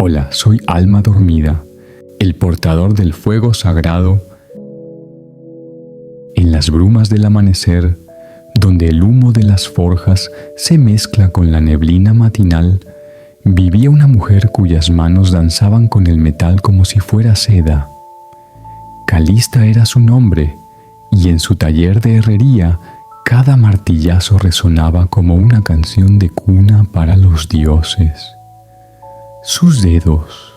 Hola, soy Alma Dormida, el portador del fuego sagrado. En las brumas del amanecer, donde el humo de las forjas se mezcla con la neblina matinal, vivía una mujer cuyas manos danzaban con el metal como si fuera seda. Calista era su nombre, y en su taller de herrería cada martillazo resonaba como una canción de cuna para los dioses. Sus dedos,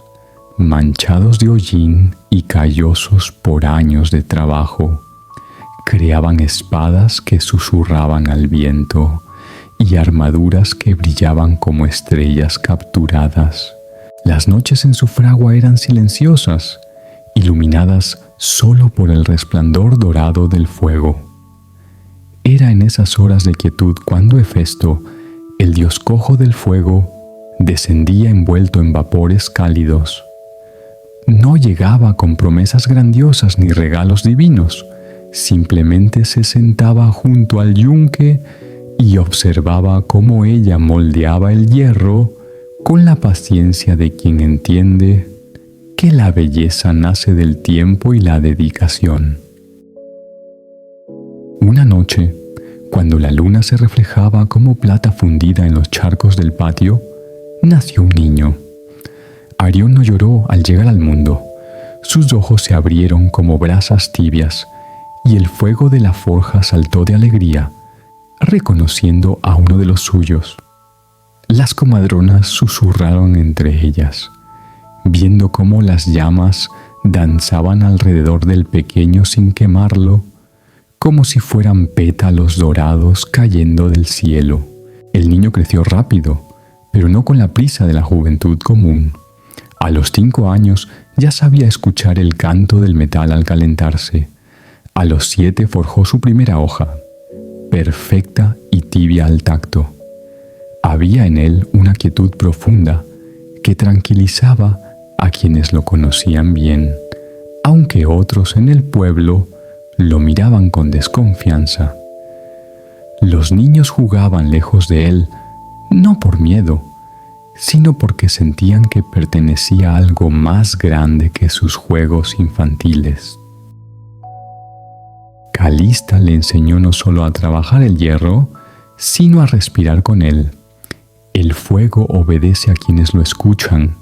manchados de hollín y callosos por años de trabajo, creaban espadas que susurraban al viento y armaduras que brillaban como estrellas capturadas. Las noches en su fragua eran silenciosas, iluminadas solo por el resplandor dorado del fuego. Era en esas horas de quietud cuando Hefesto, el dios cojo del fuego, descendía envuelto en vapores cálidos. No llegaba con promesas grandiosas ni regalos divinos, simplemente se sentaba junto al yunque y observaba cómo ella moldeaba el hierro con la paciencia de quien entiende que la belleza nace del tiempo y la dedicación. Una noche, cuando la luna se reflejaba como plata fundida en los charcos del patio, nació un niño. Arión no lloró al llegar al mundo. Sus ojos se abrieron como brasas tibias y el fuego de la forja saltó de alegría, reconociendo a uno de los suyos. Las comadronas susurraron entre ellas, viendo cómo las llamas danzaban alrededor del pequeño sin quemarlo, como si fueran pétalos dorados cayendo del cielo. El niño creció rápido, pero no con la prisa de la juventud común. A los 5 años ya sabía escuchar el canto del metal al calentarse. A los 7 forjó su primera hoja, perfecta y tibia al tacto. Había en él una quietud profunda que tranquilizaba a quienes lo conocían bien, aunque otros en el pueblo lo miraban con desconfianza. Los niños jugaban lejos de él, no por miedo, sino porque sentían que pertenecía a algo más grande que sus juegos infantiles. Calista le enseñó no solo a trabajar el hierro, sino a respirar con él. El fuego obedece a quienes lo escuchan.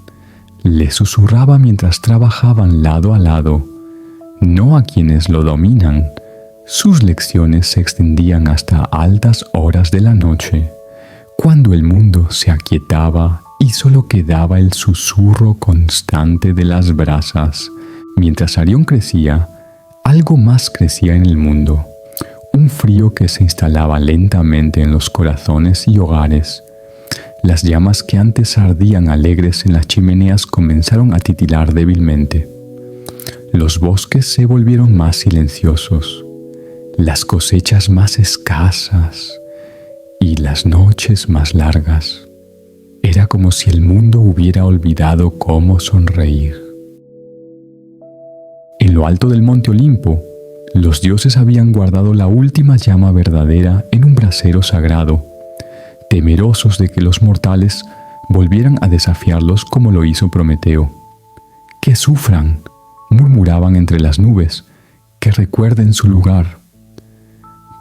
Le susurraba mientras trabajaban lado a lado, no a quienes lo dominan. Sus lecciones se extendían hasta altas horas de la noche, cuando el mundo se aquietaba y solo quedaba el susurro constante de las brasas. Mientras Arión crecía, algo más crecía en el mundo, un frío que se instalaba lentamente en los corazones y hogares. Las llamas que antes ardían alegres en las chimeneas comenzaron a titilar débilmente. Los bosques se volvieron más silenciosos, las cosechas más escasas y las noches más largas. Era como si el mundo hubiera olvidado cómo sonreír. En lo alto del monte Olimpo, los dioses habían guardado la última llama verdadera en un brasero sagrado, temerosos de que los mortales volvieran a desafiarlos como lo hizo Prometeo. «Que sufran», murmuraban entre las nubes, «que recuerden su lugar».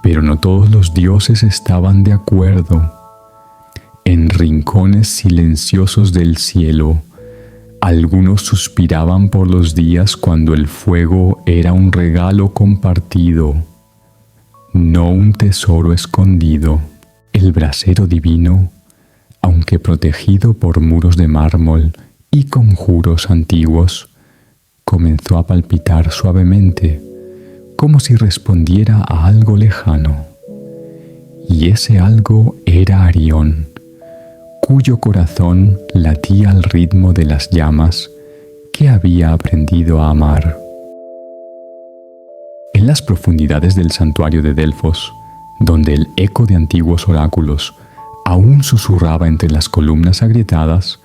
Pero no todos los dioses estaban de acuerdo. En rincones silenciosos del cielo, Algunos suspiraban por los días cuando el fuego era un regalo compartido, no un tesoro escondido. El brasero divino, aunque protegido por muros de mármol y conjuros antiguos, comenzó a palpitar suavemente, como si respondiera a algo lejano. Y ese algo era Arión, cuyo corazón latía al ritmo de las llamas que había aprendido a amar. En las profundidades del santuario de Delfos, donde el eco de antiguos oráculos aún susurraba entre las columnas agrietadas,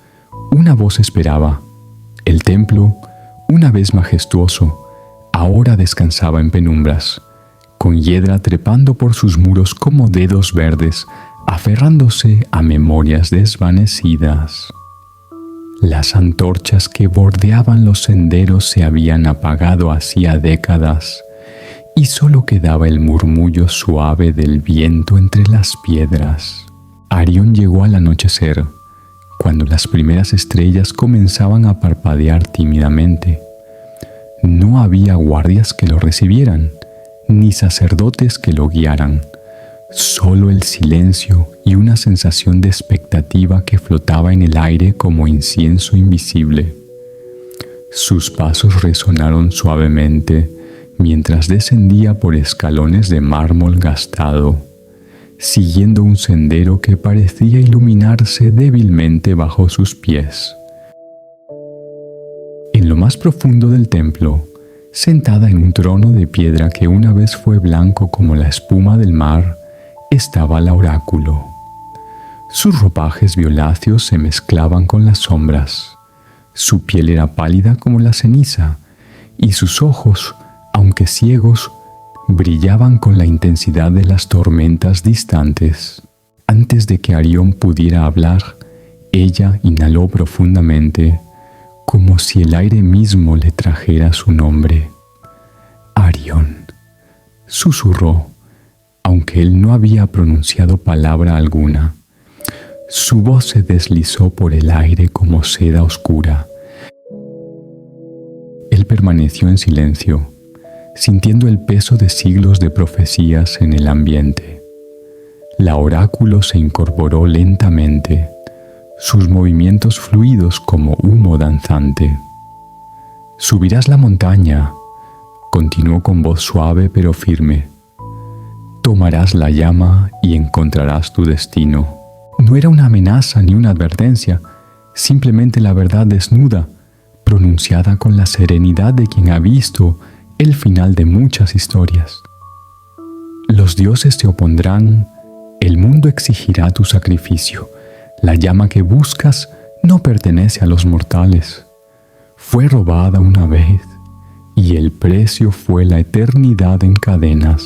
una voz esperaba. El templo, una vez majestuoso, ahora descansaba en penumbras, con hiedra trepando por sus muros como dedos verdes, aferrándose a memorias desvanecidas. Las antorchas que bordeaban los senderos se habían apagado hacía décadas, y solo quedaba el murmullo suave del viento entre las piedras. Arión llegó al anochecer, cuando las primeras estrellas comenzaban a parpadear tímidamente. No había guardias que lo recibieran, ni sacerdotes que lo guiaran. Solo el silencio y una sensación de expectativa que flotaba en el aire como incienso invisible. Sus pasos resonaron suavemente mientras descendía por escalones de mármol gastado, siguiendo un sendero que parecía iluminarse débilmente bajo sus pies. En lo más profundo del templo, sentada en un trono de piedra que una vez fue blanco como la espuma del mar, estaba la oráculo. Sus ropajes violáceos se mezclaban con las sombras. Su piel era pálida como la ceniza, y sus ojos, aunque ciegos, brillaban con la intensidad de las tormentas distantes. Antes de que Arión pudiera hablar, ella inhaló profundamente, como si el aire mismo le trajera su nombre. Arión, susurró, aunque él no había pronunciado palabra alguna. Su voz se deslizó por el aire como seda oscura. Él permaneció en silencio, sintiendo el peso de siglos de profecías en el ambiente. La oráculo se incorporó lentamente, sus movimientos fluidos como humo danzante. «Subirás la montaña», continuó con voz suave pero firme. «Tomarás la llama y encontrarás tu destino». No era una amenaza ni una advertencia, simplemente la verdad desnuda, pronunciada con la serenidad de quien ha visto el final de muchas historias. Los dioses te opondrán, el mundo exigirá tu sacrificio. La llama que buscas no pertenece a los mortales. Fue robada una vez, y el precio fue la eternidad en cadenas.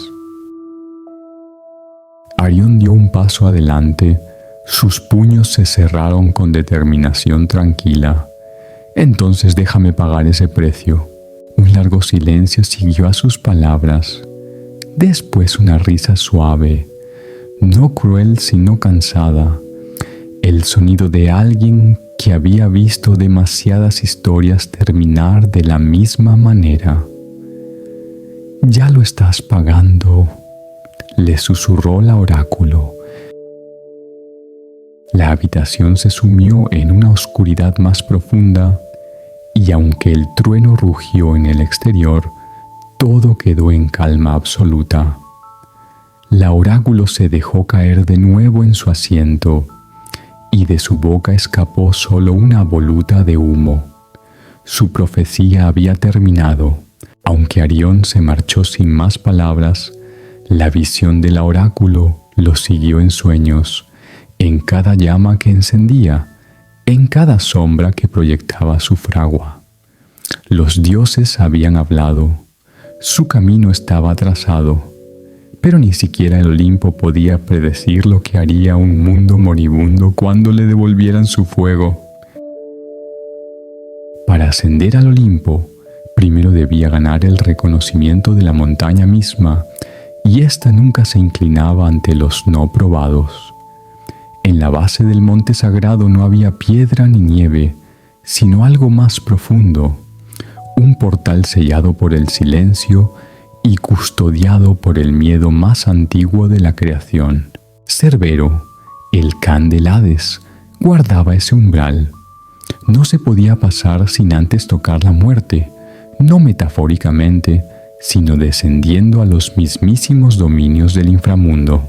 Arión dio un paso adelante, sus puños se cerraron con determinación tranquila. «Entonces déjame pagar ese precio». Un largo silencio siguió a sus palabras. Después una risa suave, no cruel sino cansada. El sonido de alguien que había visto demasiadas historias terminar de la misma manera. «Ya lo estás pagando», le susurró la oráculo. La habitación se sumió en una oscuridad más profunda, y aunque el trueno rugió en el exterior, todo quedó en calma absoluta. La oráculo se dejó caer de nuevo en su asiento, y de su boca escapó solo una voluta de humo. Su profecía había terminado. Aunque Arión se marchó sin más palabras, la visión de la oráculo lo siguió en sueños, en cada llama que encendía, en cada sombra que proyectaba su fragua. Los dioses habían hablado, su camino estaba trazado, pero ni siquiera el Olimpo podía predecir lo que haría un mundo moribundo cuando le devolvieran su fuego. Para ascender al Olimpo, primero debía ganar el reconocimiento de la montaña misma, y ésta nunca se inclinaba ante los no probados. En la base del monte sagrado no había piedra ni nieve, sino algo más profundo, un portal sellado por el silencio y custodiado por el miedo más antiguo de la creación. Cerbero, el can del Hades, guardaba ese umbral. No se podía pasar sin antes tocar la muerte, no metafóricamente, sino descendiendo a los mismísimos dominios del inframundo.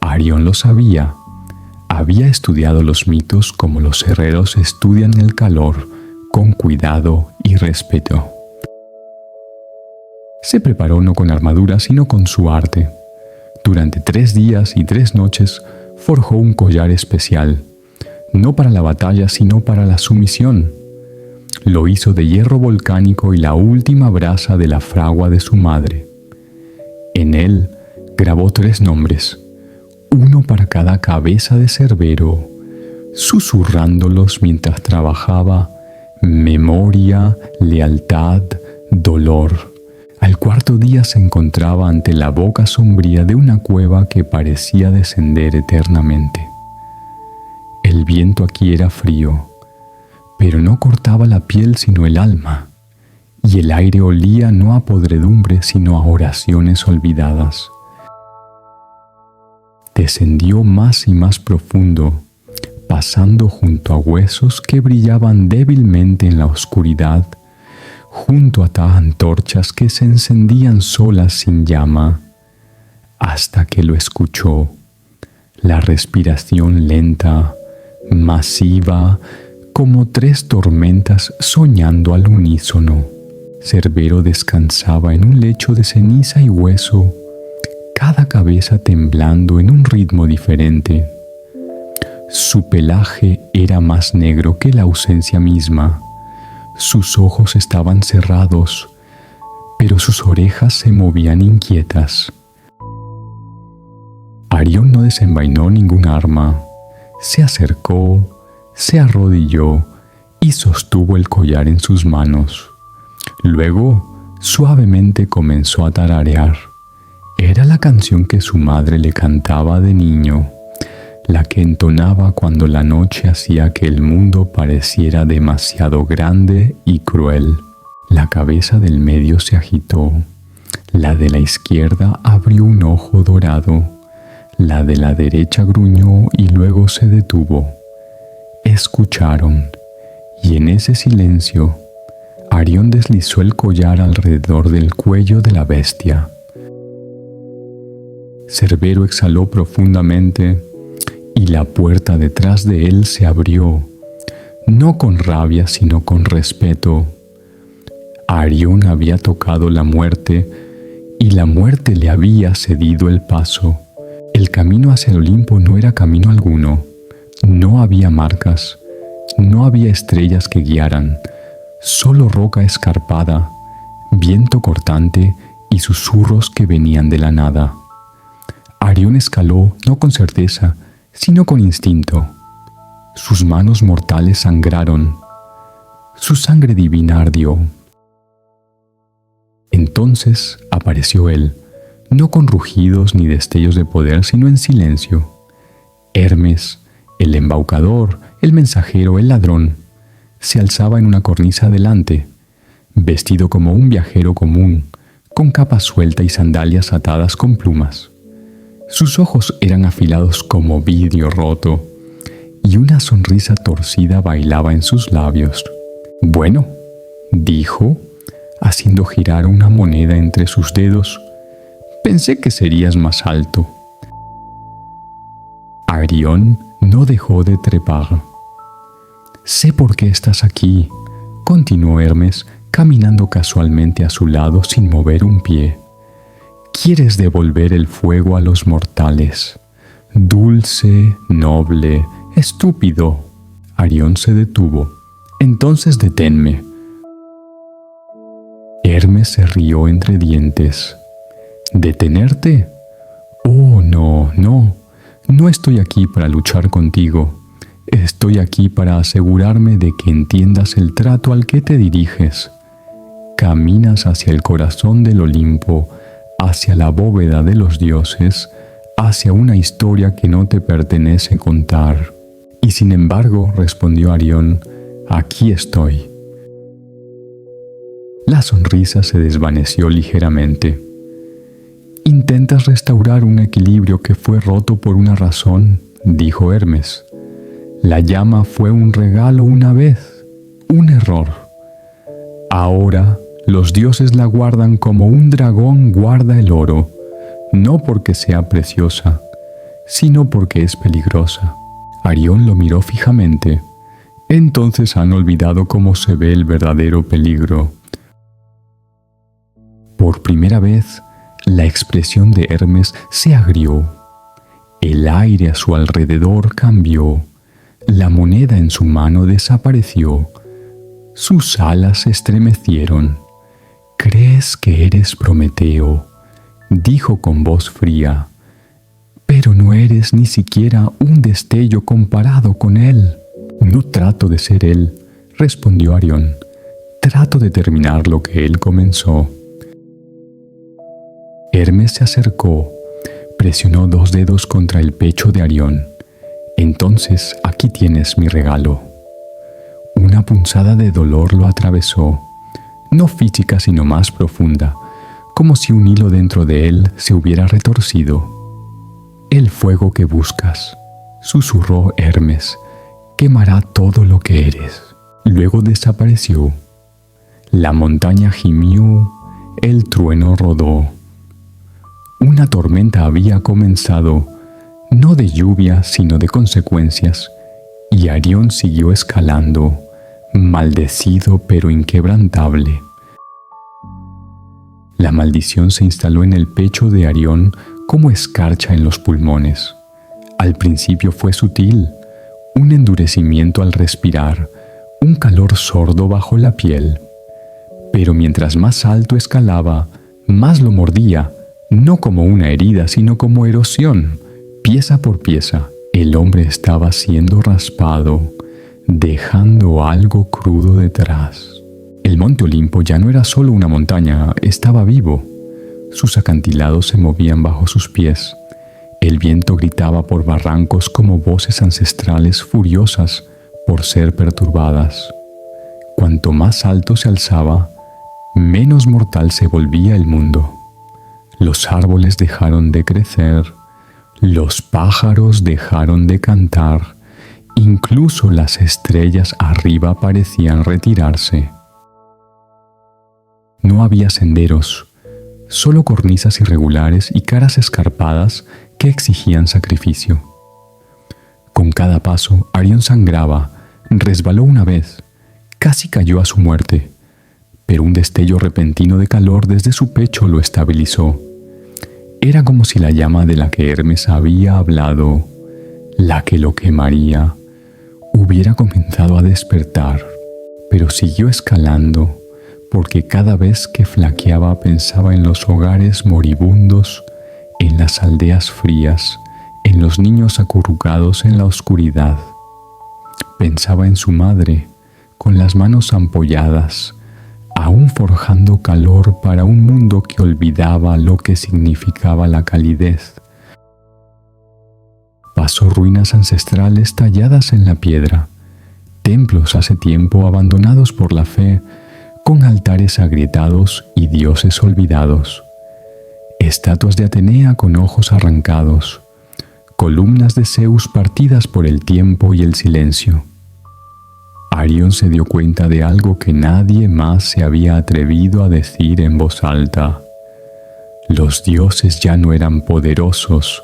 Arión lo sabía. Había estudiado los mitos como los herreros estudian el calor, con cuidado y respeto. Se preparó no con armadura, sino con su arte. Durante 3 días y 3 noches forjó un collar especial, no para la batalla, sino para la sumisión. Lo hizo de hierro volcánico y la última brasa de la fragua de su madre. En él grabó 3 nombres, uno para cada cabeza de Cerbero, susurrándolos mientras trabajaba: memoria, lealtad, dolor. Al 4.º día se encontraba ante la boca sombría de una cueva que parecía descender eternamente. El viento aquí era frío, pero no cortaba la piel sino el alma, y el aire olía no a podredumbre sino a oraciones olvidadas. Descendió más y más profundo, pasando junto a huesos que brillaban débilmente en la oscuridad, junto a antorchas que se encendían solas sin llama, hasta que lo escuchó. La respiración lenta, masiva, como 3 tormentas soñando al unísono. Cerbero descansaba en un lecho de ceniza y hueso, cada cabeza temblando en un ritmo diferente. Su pelaje era más negro que la ausencia misma. Sus ojos estaban cerrados, pero sus orejas se movían inquietas. Arión no desenvainó ningún arma. Se acercó, se arrodilló y sostuvo el collar en sus manos. Luego, suavemente comenzó a tararear. Era la canción que su madre le cantaba de niño, la que entonaba cuando la noche hacía que el mundo pareciera demasiado grande y cruel. La cabeza del medio se agitó, la de la izquierda abrió un ojo dorado, la de la derecha gruñó y luego se detuvo. Escucharon, y en ese silencio, Arión deslizó el collar alrededor del cuello de la bestia. Cerbero exhaló profundamente y la puerta detrás de él se abrió, no con rabia sino con respeto. Arión había tocado la muerte y la muerte le había cedido el paso. El camino hacia el Olimpo no era camino alguno, no había marcas, no había estrellas que guiaran, solo roca escarpada, viento cortante y susurros que venían de la nada. Arión escaló no con certeza, sino con instinto. Sus manos mortales sangraron. Su sangre divina ardió. Entonces apareció él, no con rugidos ni destellos de poder, sino en silencio. Hermes, el embaucador, el mensajero, el ladrón, se alzaba en una cornisa adelante, vestido como un viajero común, con capa suelta y sandalias atadas con plumas. Sus ojos eran afilados como vidrio roto, y una sonrisa torcida bailaba en sus labios. «Bueno», dijo, haciendo girar una moneda entre sus dedos, «pensé que serías más alto». Arión no dejó de trepar. «Sé por qué estás aquí», continuó Hermes, caminando casualmente a su lado sin mover un pie. «Quieres devolver el fuego a los mortales. Dulce, noble, estúpido». Arión se detuvo. «Entonces deténme». Hermes se rió entre dientes. «¿Detenerte? Oh, no, no. No estoy aquí para luchar contigo. Estoy aquí para asegurarme de que entiendas el trato al que te diriges. Caminas hacia el corazón del Olimpo, hacia la bóveda de los dioses, hacia una historia que no te pertenece contar». «Y sin embargo», respondió Arión, aquí estoy. La sonrisa se desvaneció ligeramente. «Intentas restaurar un equilibrio que fue roto por una razón», dijo Hermes. «La llama fue un regalo una vez, un error. Ahora los dioses la guardan como un dragón guarda el oro, no porque sea preciosa, sino porque es peligrosa». Arión lo miró fijamente. «Entonces han olvidado cómo se ve el verdadero peligro». Por primera vez, la expresión de Hermes se agrió. El aire a su alrededor cambió. La moneda en su mano desapareció. Sus alas se estremecieron. «¿Crees que eres Prometeo?», dijo con voz fría. «Pero no eres ni siquiera un destello comparado con él». «No trato de ser él», respondió Arión. «Trato de terminar lo que él comenzó». Hermes se acercó, presionó 2 dedos contra el pecho de Arión. «Entonces, aquí tienes mi regalo». Una punzada de dolor lo atravesó, no física sino más profunda, como si un hilo dentro de él se hubiera retorcido. «El fuego que buscas», susurró Hermes, «quemará todo lo que eres». Luego desapareció. La montaña gimió, el trueno rodó. Una tormenta había comenzado, no de lluvia, sino de consecuencias, y Arión siguió escalando, maldecido pero inquebrantable. La maldición se instaló en el pecho de Arión como escarcha en los pulmones. Al principio fue sutil, un endurecimiento al respirar, un calor sordo bajo la piel. Pero mientras más alto escalaba, más lo mordía, no como una herida, sino como erosión. Pieza por pieza, el hombre estaba siendo raspado, dejando algo crudo detrás. El monte Olimpo ya no era solo una montaña, estaba vivo. Sus acantilados se movían bajo sus pies. El viento gritaba por barrancos como voces ancestrales furiosas por ser perturbadas. Cuanto más alto se alzaba, menos mortal se volvía el mundo. Los árboles dejaron de crecer, los pájaros dejaron de cantar, incluso las estrellas arriba parecían retirarse. No había senderos, solo cornisas irregulares y caras escarpadas que exigían sacrificio. Con cada paso, Arión sangraba, resbaló una vez, casi cayó a su muerte, pero un destello repentino de calor desde su pecho lo estabilizó. Era como si la llama de la que Hermes había hablado, la que lo quemaría, hubiera comenzado a despertar, pero siguió escalando, porque cada vez que flaqueaba pensaba en los hogares moribundos, en las aldeas frías, en los niños acurrucados en la oscuridad. Pensaba en su madre, con las manos ampolladas, aún forjando calor para un mundo que olvidaba lo que significaba la calidez. Pasó ruinas ancestrales talladas en la piedra, templos hace tiempo abandonados por la fe, con altares agrietados y dioses olvidados, estatuas de Atenea con ojos arrancados, columnas de Zeus partidas por el tiempo y el silencio. Arión se dio cuenta de algo que nadie más se había atrevido a decir en voz alta. Los dioses ya no eran poderosos,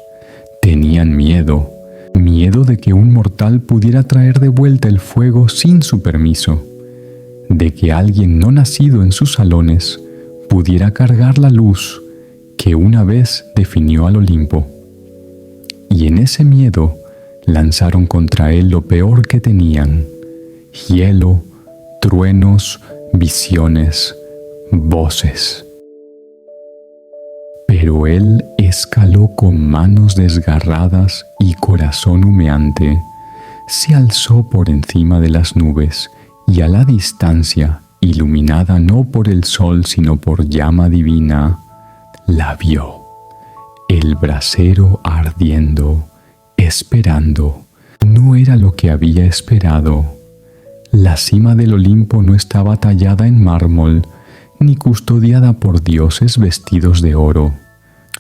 tenían miedo, miedo de que un mortal pudiera traer de vuelta el fuego sin su permiso, de que alguien no nacido en sus salones pudiera cargar la luz que una vez definió al Olimpo. Y en ese miedo lanzaron contra él lo peor que tenían: hielo, truenos, visiones, voces. Pero él escaló con manos desgarradas y corazón humeante, se alzó por encima de las nubes y a la distancia, iluminada no por el sol sino por llama divina, la vio, el brasero ardiendo, esperando. No era lo que había esperado. La cima del Olimpo no estaba tallada en mármol, ni custodiada por dioses vestidos de oro.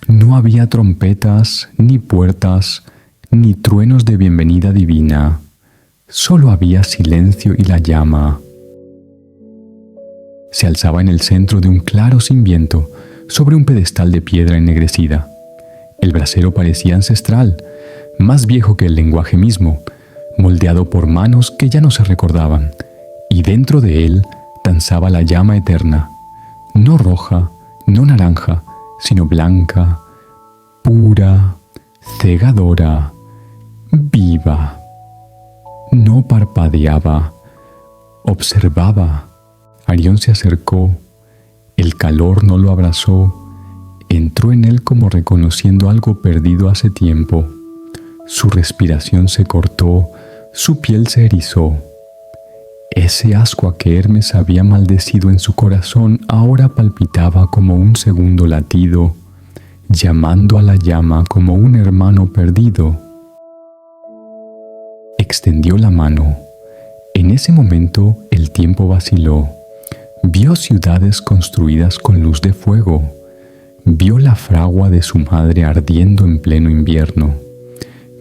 No había trompetas, ni puertas, ni truenos de bienvenida divina. Solo había silencio y la llama. Se alzaba en el centro de un claro sin viento, sobre un pedestal de piedra ennegrecida. El brasero parecía ancestral, más viejo que el lenguaje mismo, moldeado por manos que ya no se recordaban, y dentro de él danzaba la llama eterna, no roja, no naranja, sino blanca, pura, cegadora, viva. No parpadeaba, observaba. Arión se acercó, el calor no lo abrazó, entró en él como reconociendo algo perdido hace tiempo. Su respiración se cortó, su piel se erizó. Ese ascua que Hermes había maldecido en su corazón ahora palpitaba como un segundo latido, llamando a la llama como un hermano perdido. Extendió la mano. En ese momento el tiempo vaciló. Vio ciudades construidas con luz de fuego. Vio la fragua de su madre ardiendo en pleno invierno.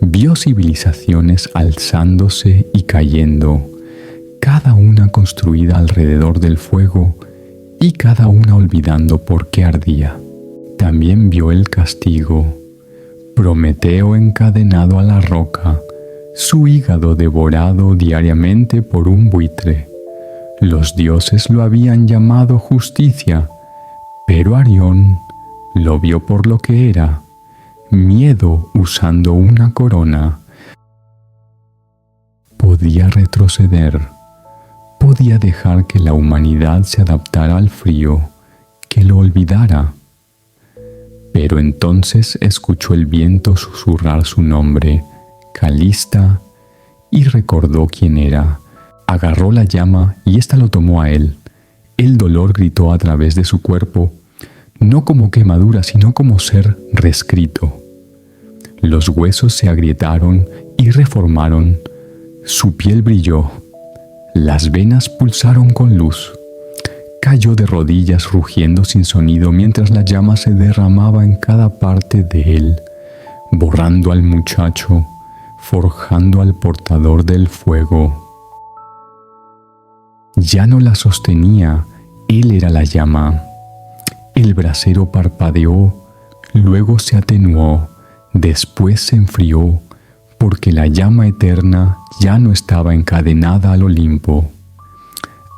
Vio civilizaciones alzándose y cayendo, cada una construida alrededor del fuego y cada una olvidando por qué ardía. También vio el castigo, Prometeo encadenado a la roca, su hígado devorado diariamente por un buitre. Los dioses lo habían llamado justicia, pero Arión lo vio por lo que era, miedo usando una corona. Podía retroceder, podía dejar que la humanidad se adaptara al frío, que lo olvidara. Pero entonces escuchó el viento susurrar su nombre, Calista, y recordó quién era. Agarró la llama y ésta lo tomó a él. El dolor gritó a través de su cuerpo, no como quemadura, sino como ser reescrito. Los huesos se agrietaron y reformaron. Su piel brilló. Las venas pulsaron con luz. Cayó de rodillas rugiendo sin sonido mientras la llama se derramaba en cada parte de él, borrando al muchacho, forjando al portador del fuego. Ya no la sostenía, él era la llama. El brasero parpadeó, luego se atenuó, después se enfrió, porque la llama eterna ya no estaba encadenada al Olimpo.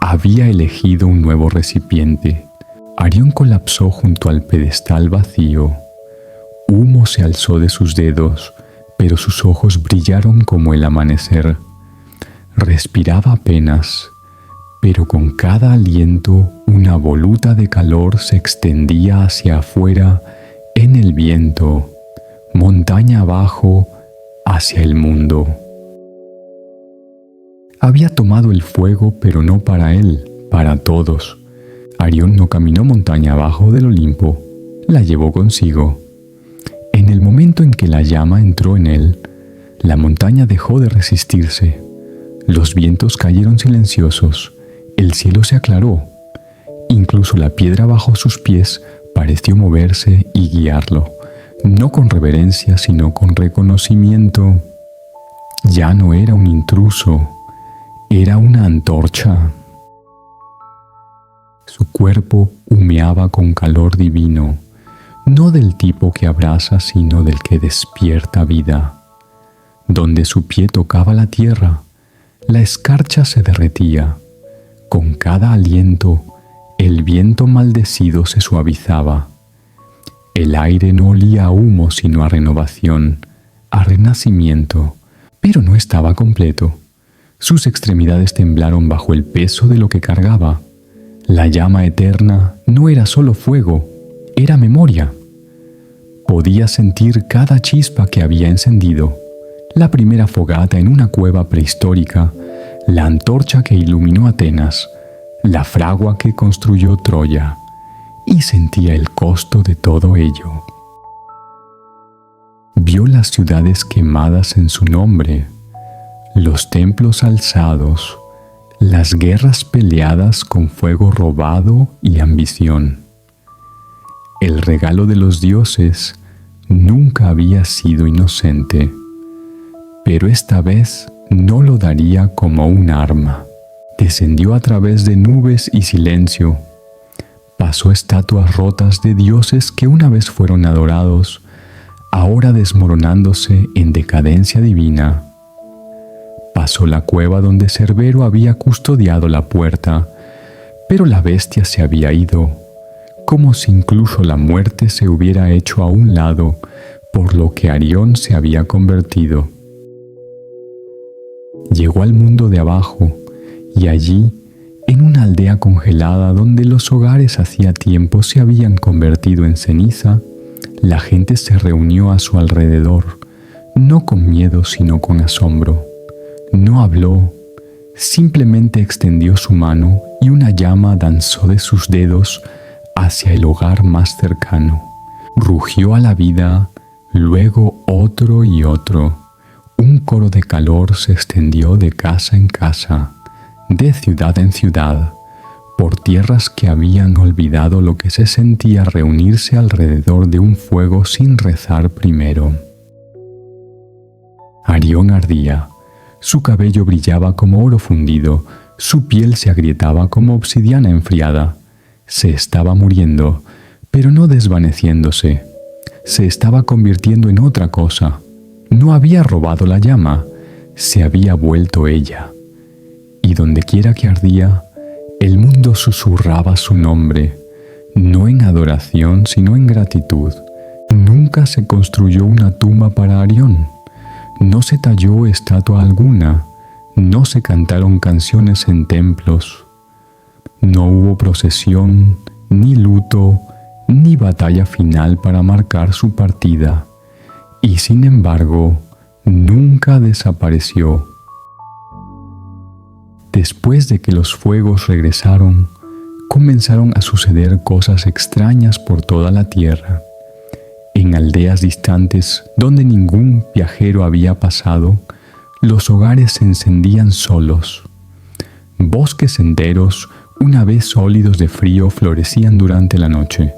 Había elegido un nuevo recipiente. Arión colapsó junto al pedestal vacío. Humo se alzó de sus dedos, pero sus ojos brillaron como el amanecer. Respiraba apenas, pero con cada aliento una voluta de calor se extendía hacia afuera en el viento, montaña abajo, hacia el mundo. Había tomado el fuego, pero no para él, para todos. Arión no caminó montaña abajo del Olimpo, la llevó consigo. En el momento en que la llama entró en él, la montaña dejó de resistirse. Los vientos cayeron silenciosos, el cielo se aclaró. Incluso la piedra bajo sus pies pareció moverse y guiarlo, no con reverencia, sino con reconocimiento. Ya no era un intruso, era una antorcha. Su cuerpo humeaba con calor divino, no del tipo que abraza, sino del que despierta vida. Donde su pie tocaba la tierra, la escarcha se derretía. Con cada aliento, el viento maldecido se suavizaba. El aire no olía a humo, sino a renovación, a renacimiento, pero no estaba completo. Sus extremidades temblaron bajo el peso de lo que cargaba. La llama eterna no era solo fuego, era memoria. Podía sentir cada chispa que había encendido, la primera fogata en una cueva prehistórica, la antorcha que iluminó Atenas, la fragua que construyó Troya, y sentía el costo de todo ello. Vio las ciudades quemadas en su nombre, los templos alzados, las guerras peleadas con fuego robado y ambición. El regalo de los dioses nunca había sido inocente, pero esta vez no lo daría como un arma. Descendió a través de nubes y silencio. Pasó estatuas rotas de dioses que una vez fueron adorados, ahora desmoronándose en decadencia divina. Pasó la cueva donde Cerbero había custodiado la puerta, pero la bestia se había ido, como si incluso la muerte se hubiera hecho a un lado por lo que Arión se había convertido. Llegó al mundo de abajo y allí, en una aldea congelada donde los hogares hacía tiempo se habían convertido en ceniza, la gente se reunió a su alrededor, no con miedo sino con asombro. No habló, simplemente extendió su mano y una llama danzó de sus dedos hacia el hogar más cercano. Rugió a la vida, luego otro y otro. Un coro de calor se extendió de casa en casa, de ciudad en ciudad, por tierras que habían olvidado lo que se sentía reunirse alrededor de un fuego sin rezar primero. Arión ardía, su cabello brillaba como oro fundido, su piel se agrietaba como obsidiana enfriada. Se estaba muriendo, pero no desvaneciéndose. Se estaba convirtiendo en otra cosa. No había robado la llama, se había vuelto ella. Y dondequiera que ardía, el mundo susurraba su nombre, no en adoración sino en gratitud. Nunca se construyó una tumba para Arión, no se talló estatua alguna, no se cantaron canciones en templos, no hubo procesión, ni luto, ni batalla final para marcar su partida, y sin embargo, nunca desapareció. Después de que los fuegos regresaron, comenzaron a suceder cosas extrañas por toda la tierra. En aldeas distantes, donde ningún viajero había pasado, los hogares se encendían solos. Bosques enteros, una vez sólidos de frío, florecían durante la noche.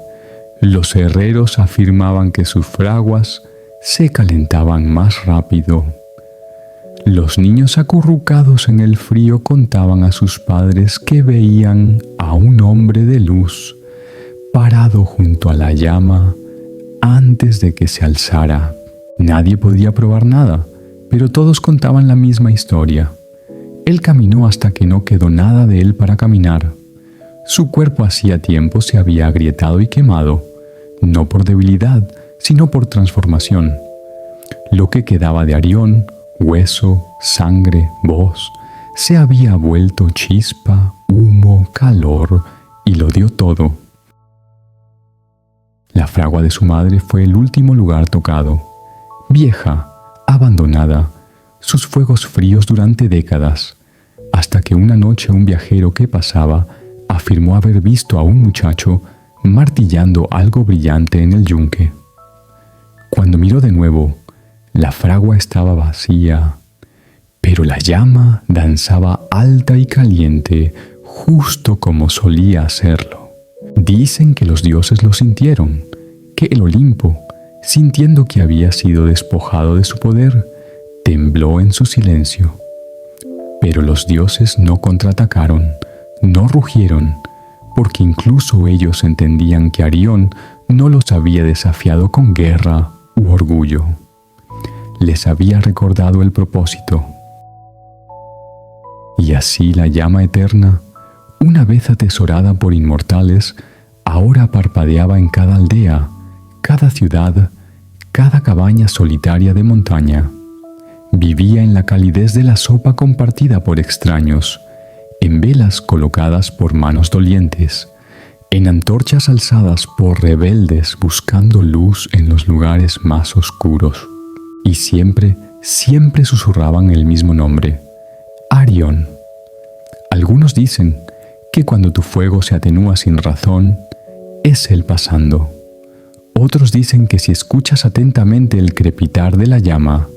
Los herreros afirmaban que sus fraguas se calentaban más rápido. Los niños acurrucados en el frío contaban a sus padres que veían a un hombre de luz parado junto a la llama antes de que se alzara. Nadie podía probar nada, pero todos contaban la misma historia. Él caminó hasta que no quedó nada de él para caminar. Su cuerpo hacía tiempo se había agrietado y quemado, no por debilidad, sino por transformación. Lo que quedaba de Arión, hueso, sangre, voz, se había vuelto chispa, humo, calor, y lo dio todo. La fragua de su madre fue el último lugar tocado. Vieja, abandonada, sus fuegos fríos durante décadas, hasta que una noche un viajero que pasaba afirmó haber visto a un muchacho martillando algo brillante en el yunque. Cuando miró de nuevo, la fragua estaba vacía, pero la llama danzaba alta y caliente, justo como solía hacerlo. Dicen que los dioses lo sintieron, que el Olimpo, sintiendo que había sido despojado de su poder, tembló en su silencio. Pero los dioses no contraatacaron, no rugieron, porque incluso ellos entendían que Arión no los había desafiado con guerra u orgullo. Les había recordado el propósito. Y así la llama eterna, una vez atesorada por inmortales, ahora parpadeaba en cada aldea, cada ciudad, cada cabaña solitaria de montaña. Vivía en la calidez de la sopa compartida por extraños, en velas colocadas por manos dolientes, en antorchas alzadas por rebeldes buscando luz en los lugares más oscuros. Y siempre susurraban el mismo nombre, Arión. Algunos dicen que cuando tu fuego se atenúa sin razón, es él pasando. Otros dicen que si escuchas atentamente el crepitar de la llama,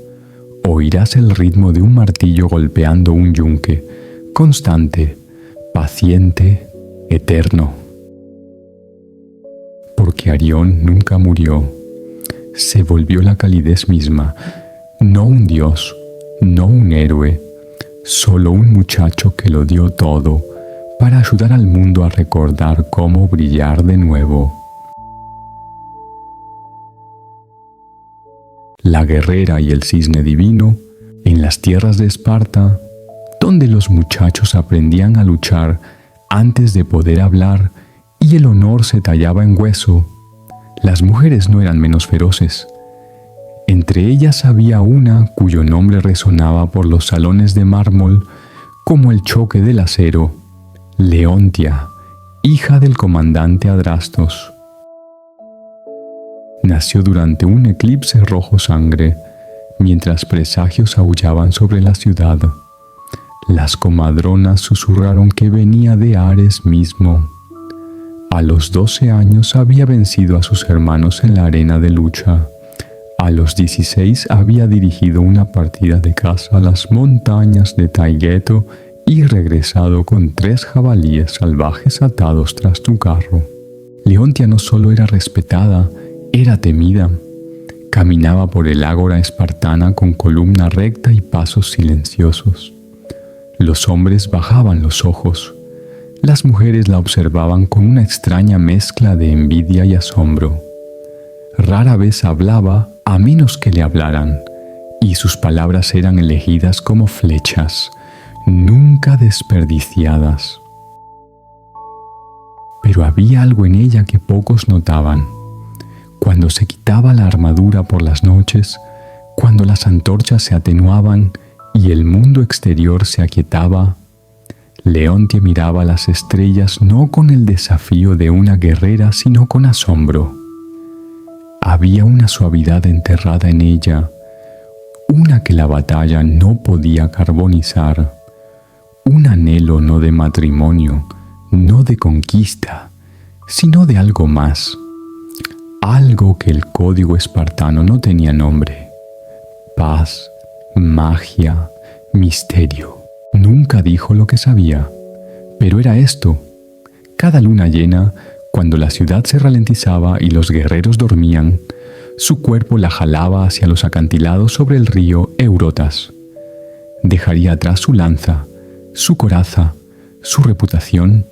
oirás el ritmo de un martillo golpeando un yunque, constante, paciente, eterno. Porque Arión nunca murió, se volvió la calidez misma, no un dios, no un héroe, solo un muchacho que lo dio todo para ayudar al mundo a recordar cómo brillar de nuevo. La guerrera y el cisne divino, en las tierras de Esparta, donde los muchachos aprendían a luchar antes de poder hablar y el honor se tallaba en hueso, las mujeres no eran menos feroces. Entre ellas había una cuyo nombre resonaba por los salones de mármol como el choque del acero, Leontia, hija del comandante Adrastos. Nació durante un eclipse rojo sangre, mientras presagios aullaban sobre la ciudad. Las comadronas susurraron que venía de Ares mismo. A los 12 años había vencido a sus hermanos en la arena de lucha. A los 16 había dirigido una partida de caza a las montañas de Taygeto y regresado con 3 jabalíes salvajes atados tras su carro. Leontia no solo era respetada, era temida. Caminaba por el ágora espartana con columna recta y pasos silenciosos. Los hombres bajaban los ojos. Las mujeres la observaban con una extraña mezcla de envidia y asombro. Rara vez hablaba a menos que le hablaran, y sus palabras eran elegidas como flechas, nunca desperdiciadas. Pero había algo en ella que pocos notaban. Cuando se quitaba la armadura por las noches, cuando las antorchas se atenuaban y el mundo exterior se aquietaba, Leontia miraba las estrellas no con el desafío de una guerrera, sino con asombro. Había una suavidad enterrada en ella, una que la batalla no podía carbonizar, un anhelo no de matrimonio, no de conquista, sino de algo más, algo que el código espartano no tenía nombre: paz, magia, misterio. Nunca dijo lo que sabía, pero era esto. Cada luna llena, cuando la ciudad se ralentizaba y los guerreros dormían, su cuerpo la jalaba hacia los acantilados sobre el río Eurotas. Dejaría atrás su lanza, su coraza, su reputación,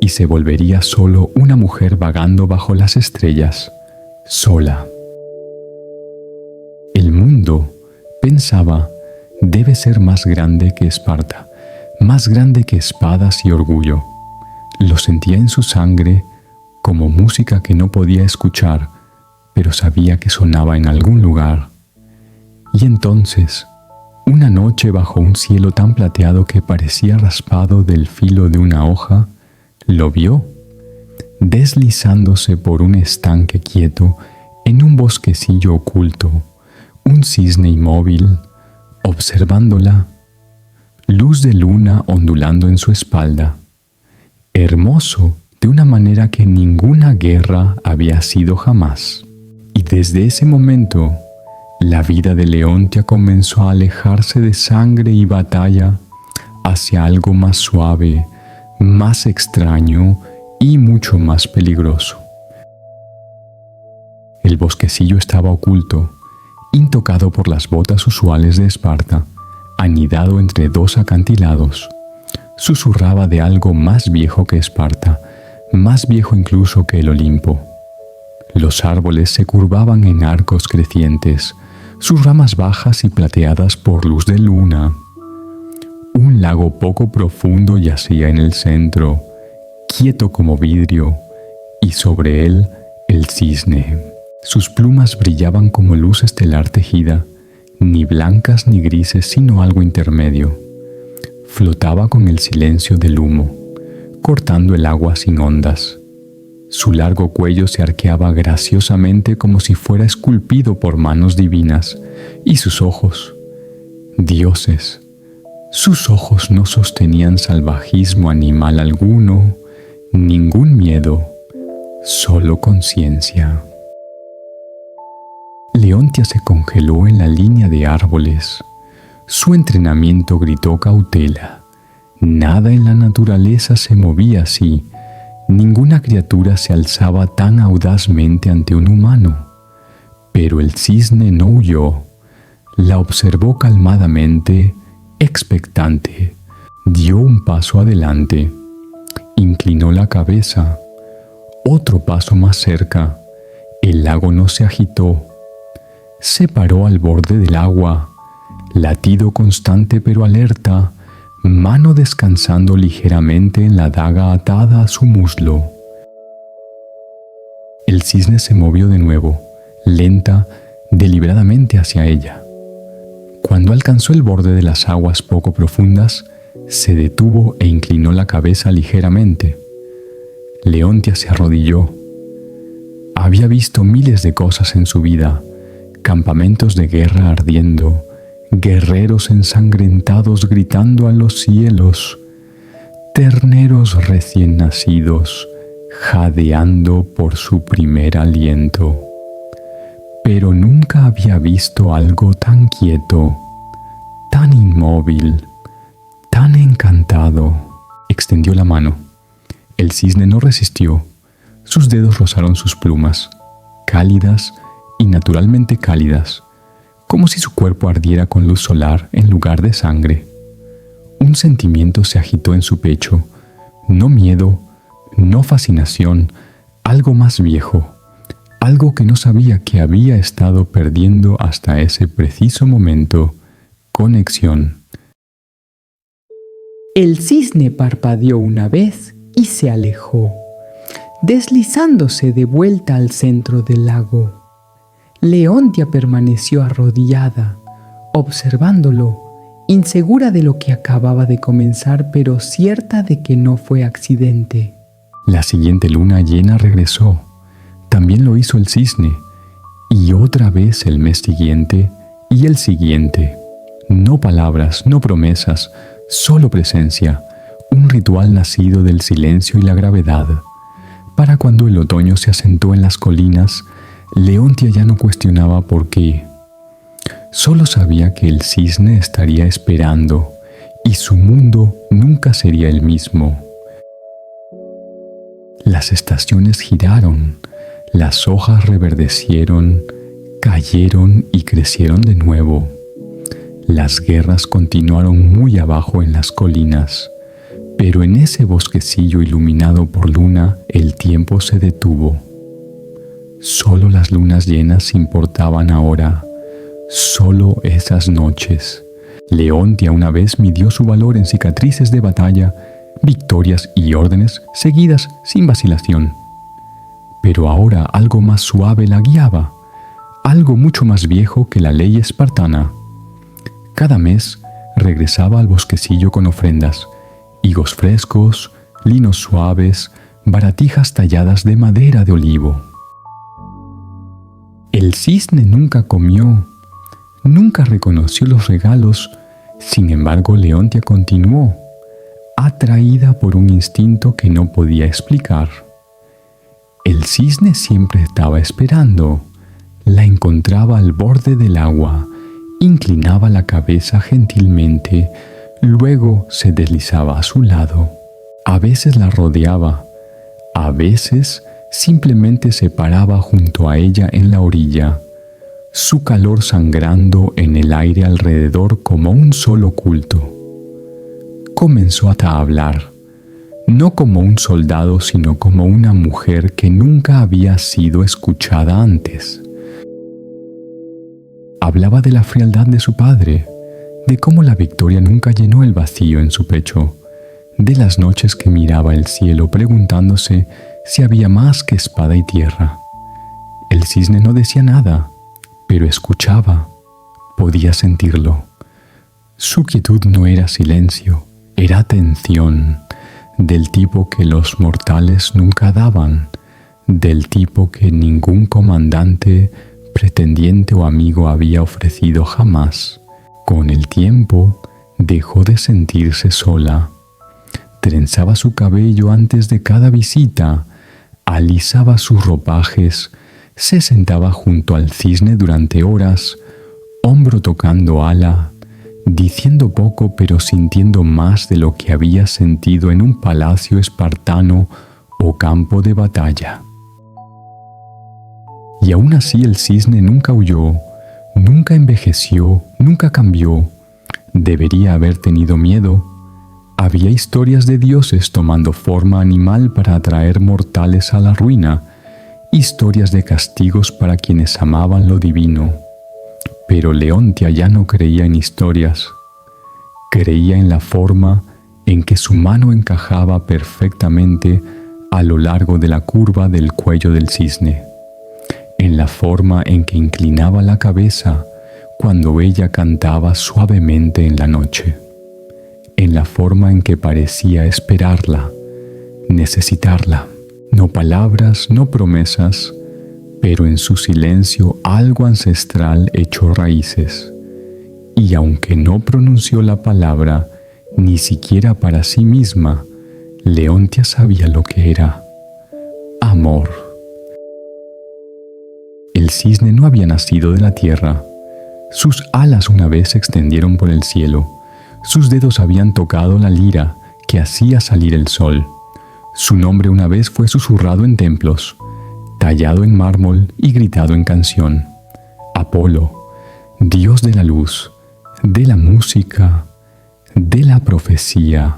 y se volvería solo una mujer vagando bajo las estrellas, sola. El mundo, pensaba, debe ser más grande que Esparta, más grande que espadas y orgullo. Lo sentía en su sangre como música que no podía escuchar, pero sabía que sonaba en algún lugar. Y entonces, una noche bajo un cielo tan plateado que parecía raspado del filo de una hoja, lo vio, deslizándose por un estanque quieto en un bosquecillo oculto, un cisne inmóvil, observándola, luz de luna ondulando en su espalda, hermoso de una manera que ninguna guerra había sido jamás. Y desde ese momento, la vida de Leontia comenzó a alejarse de sangre y batalla hacia algo más suave, más extraño y mucho más peligroso. El bosquecillo estaba oculto, intocado por las botas usuales de Esparta, anidado entre 2 acantilados. Susurraba de algo más viejo que Esparta, más viejo incluso que el Olimpo. Los árboles se curvaban en arcos crecientes, sus ramas bajas y plateadas por luz de luna. Un lago poco profundo yacía en el centro, quieto como vidrio, y sobre él el cisne. Sus plumas brillaban como luz estelar tejida, ni blancas ni grises, sino algo intermedio. Flotaba con el silencio del humo, cortando el agua sin ondas. Su largo cuello se arqueaba graciosamente como si fuera esculpido por manos divinas, y sus ojos, dioses, sus ojos no sostenían salvajismo animal alguno, ningún miedo, solo conciencia. Leontia se congeló en la línea de árboles. Su entrenamiento gritó cautela. Nada en la naturaleza se movía así, ninguna criatura se alzaba tan audazmente ante un humano. Pero el cisne no huyó, la observó calmadamente, expectante, dio un paso adelante, inclinó la cabeza, otro paso más cerca, el lago no se agitó, se paró al borde del agua, latido constante pero alerta, mano descansando ligeramente en la daga atada a su muslo. El cisne se movió de nuevo, lenta, deliberadamente hacia ella. Cuando alcanzó el borde de las aguas poco profundas, se detuvo e inclinó la cabeza ligeramente. Leontia se arrodilló. Había visto miles de cosas en su vida, campamentos de guerra ardiendo, guerreros ensangrentados gritando a los cielos, terneros recién nacidos jadeando por su primer aliento. Pero nunca había visto algo tan quieto, tan inmóvil, tan encantado. Extendió la mano. El cisne no resistió. Sus dedos rozaron sus plumas, cálidas y naturalmente cálidas, como si su cuerpo ardiera con luz solar en lugar de sangre. Un sentimiento se agitó en su pecho, no miedo, no fascinación, algo más viejo, algo que no sabía que había estado perdiendo hasta ese preciso momento: conexión. El cisne parpadeó una vez y se alejó, deslizándose de vuelta al centro del lago. Leontia permaneció arrodillada, observándolo, insegura de lo que acababa de comenzar, pero cierta de que no fue accidente. La siguiente luna llena regresó. También lo hizo el cisne, y otra vez el mes siguiente y el siguiente. No palabras, no promesas, solo presencia, un ritual nacido del silencio y la gravedad. Para cuando el otoño se asentó en las colinas, Leontia ya no cuestionaba por qué. Solo sabía que el cisne estaría esperando, y su mundo nunca sería el mismo. Las estaciones giraron, las hojas reverdecieron, cayeron y crecieron de nuevo. Las guerras continuaron muy abajo en las colinas, pero en ese bosquecillo iluminado por luna el tiempo se detuvo. Solo las lunas llenas importaban ahora, solo esas noches. Leontia una vez midió su valor en cicatrices de batalla, victorias y órdenes seguidas sin vacilación. Pero ahora algo más suave la guiaba, algo mucho más viejo que la ley espartana. Cada mes regresaba al bosquecillo con ofrendas, higos frescos, linos suaves, baratijas talladas de madera de olivo. El cisne nunca comió, nunca reconoció los regalos. Sin embargo, Leontia continuó, atraída por un instinto que no podía explicar. El cisne siempre estaba esperando. La encontraba al borde del agua, inclinaba la cabeza gentilmente, luego se deslizaba a su lado. A veces la rodeaba, a veces simplemente se paraba junto a ella en la orilla, su calor sangrando en el aire alrededor como un sol oculto. Comenzó a hablar, no como un soldado, sino como una mujer que nunca había sido escuchada antes. Hablaba de la frialdad de su padre, de cómo la victoria nunca llenó el vacío en su pecho, de las noches que miraba el cielo preguntándose si había más que espada y tierra. El cisne no decía nada, pero escuchaba, podía sentirlo. Su quietud no era silencio, era atención, del tipo que los mortales nunca daban, del tipo que ningún comandante, pretendiente o amigo había ofrecido jamás. Con el tiempo dejó de sentirse sola. Trenzaba su cabello antes de cada visita, alisaba sus ropajes, se sentaba junto al cisne durante horas, hombro tocando ala, diciendo poco pero sintiendo más de lo que había sentido en un palacio espartano o campo de batalla. Y aún así el cisne nunca huyó, nunca envejeció, nunca cambió. Debería haber tenido miedo. Había historias de dioses tomando forma animal para atraer mortales a la ruina, historias de castigos para quienes amaban lo divino. Pero Leontia ya no creía en historias. Creía en la forma en que su mano encajaba perfectamente a lo largo de la curva del cuello del cisne, en la forma en que inclinaba la cabeza cuando ella cantaba suavemente en la noche, en la forma en que parecía esperarla, necesitarla. No palabras, no promesas, pero en su silencio algo ancestral echó raíces. Y aunque no pronunció la palabra, ni siquiera para sí misma, Leontia sabía lo que era: amor. El cisne no había nacido de la tierra. Sus alas una vez se extendieron por el cielo. Sus dedos habían tocado la lira que hacía salir el sol. Su nombre una vez fue susurrado en templos, tallado en mármol y gritado en canción. Apolo, dios de la luz, de la música, de la profecía,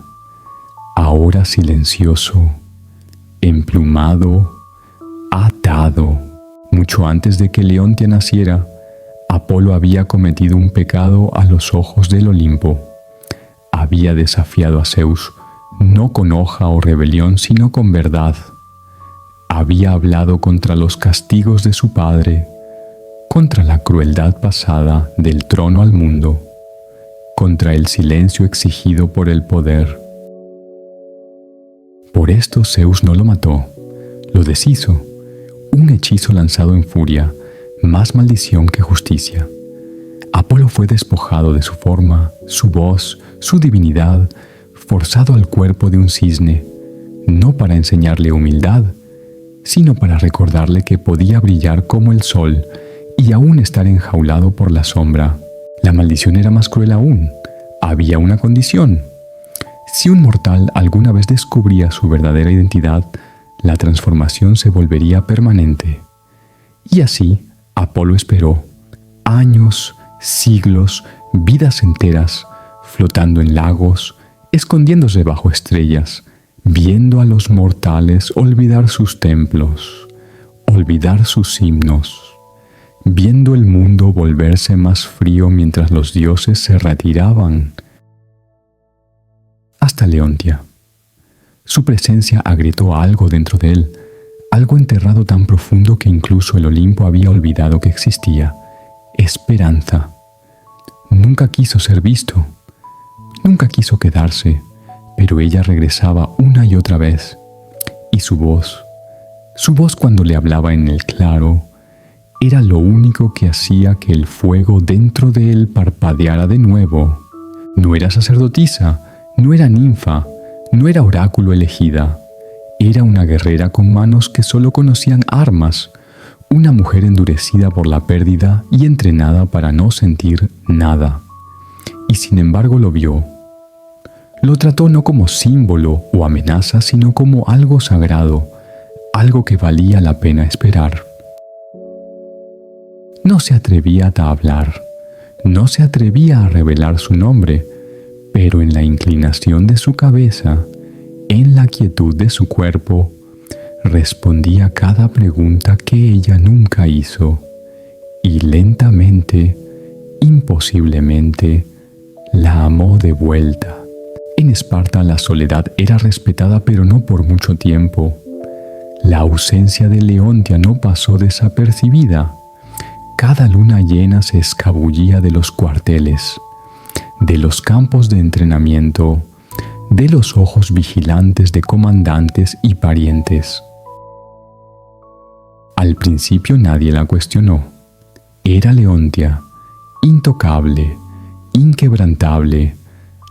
ahora silencioso, emplumado, atado. Mucho antes de que Leontia naciera, Apolo había cometido un pecado a los ojos del Olimpo. Había desafiado a Zeus, no con hoja o rebelión, sino con verdad. Había hablado contra los castigos de su padre, contra la crueldad pasada del trono al mundo, contra el silencio exigido por el poder. Por esto Zeus no lo mató, lo deshizo, un hechizo lanzado en furia, más maldición que justicia. Apolo fue despojado de su forma, su voz, su divinidad, forzado al cuerpo de un cisne, no para enseñarle humildad, sino para recordarle que podía brillar como el sol y aún estar enjaulado por la sombra. La maldición era más cruel aún. Había una condición. Si un mortal alguna vez descubría su verdadera identidad, la transformación se volvería permanente. Y así, Apolo esperó años, siglos, vidas enteras, flotando en lagos, escondiéndose bajo estrellas, viendo a los mortales olvidar sus templos, olvidar sus himnos, viendo el mundo volverse más frío mientras los dioses se retiraban. Hasta Leontia. Su presencia agrietó algo dentro de él, algo enterrado tan profundo que incluso el Olimpo había olvidado que existía: esperanza. Nunca quiso ser visto, nunca quiso quedarse, pero ella regresaba una y otra vez. Y su voz cuando le hablaba en el claro, era lo único que hacía que el fuego dentro de él parpadeara de nuevo. No era sacerdotisa, no era ninfa, no era oráculo elegida. Era una guerrera con manos que solo conocían armas, una mujer endurecida por la pérdida y entrenada para no sentir nada. Y sin embargo lo vio. Lo trató no como símbolo o amenaza, sino como algo sagrado, algo que valía la pena esperar. No se atrevía a hablar, no se atrevía a revelar su nombre, pero en la inclinación de su cabeza, en la quietud de su cuerpo, respondía cada pregunta que ella nunca hizo, y lentamente, imposiblemente, la amó de vuelta. En Esparta la soledad era respetada, pero no por mucho tiempo. La ausencia de Leontia no pasó desapercibida. Cada luna llena se escabullía de los cuarteles, de los campos de entrenamiento, de los ojos vigilantes de comandantes y parientes. Al principio nadie la cuestionó. Era Leontia, intocable, inquebrantable,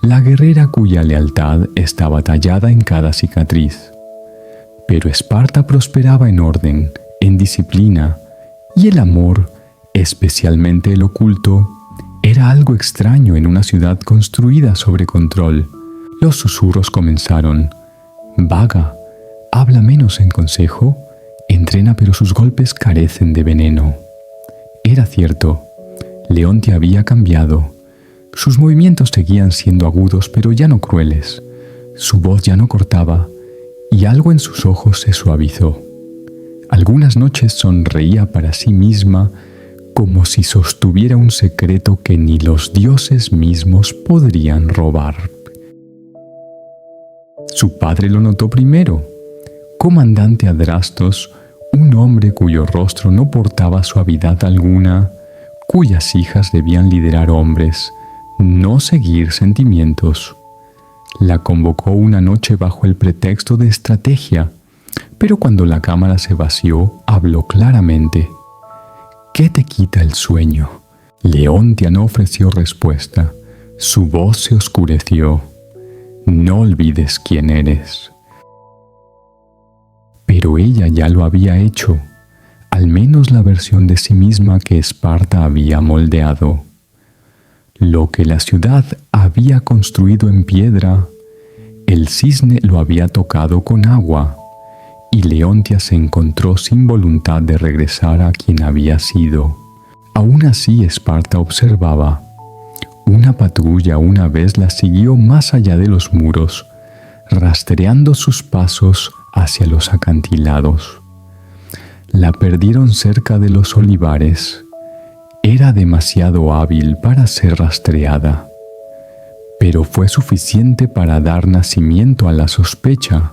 la guerrera cuya lealtad estaba tallada en cada cicatriz. Pero Esparta prosperaba en orden, en disciplina, y el amor, especialmente el oculto, Era algo extraño en una ciudad construida sobre control. Los susurros comenzaron. Vaga, habla menos en consejo, entrena pero sus golpes carecen de veneno. Era cierto, Leontia había cambiado. Sus movimientos seguían siendo agudos pero ya no crueles. Su voz ya no cortaba y algo en sus ojos se suavizó. Algunas noches sonreía para sí misma como si sostuviera un secreto que ni los dioses mismos podrían robar. Su padre lo notó primero. Comandante Adrastos, un hombre cuyo rostro no portaba suavidad alguna, cuyas hijas debían liderar hombres, no seguir sentimientos. La convocó una noche bajo el pretexto de estrategia, pero cuando la cámara se vació, habló claramente. ¿Qué te quita el sueño? Leontia no ofreció respuesta. Su voz se oscureció. No olvides quién eres. Pero ella ya lo había hecho, al menos la versión de sí misma que Esparta había moldeado. Lo que la ciudad había construido en piedra, el cisne lo había tocado con agua, y Leontia se encontró sin voluntad de regresar a quien había sido. Aún así Esparta observaba. Una patrulla una vez la siguió más allá de los muros, rastreando sus pasos hacia los acantilados. La perdieron cerca de los olivares. Era demasiado hábil para ser rastreada, pero fue suficiente para dar nacimiento a la sospecha.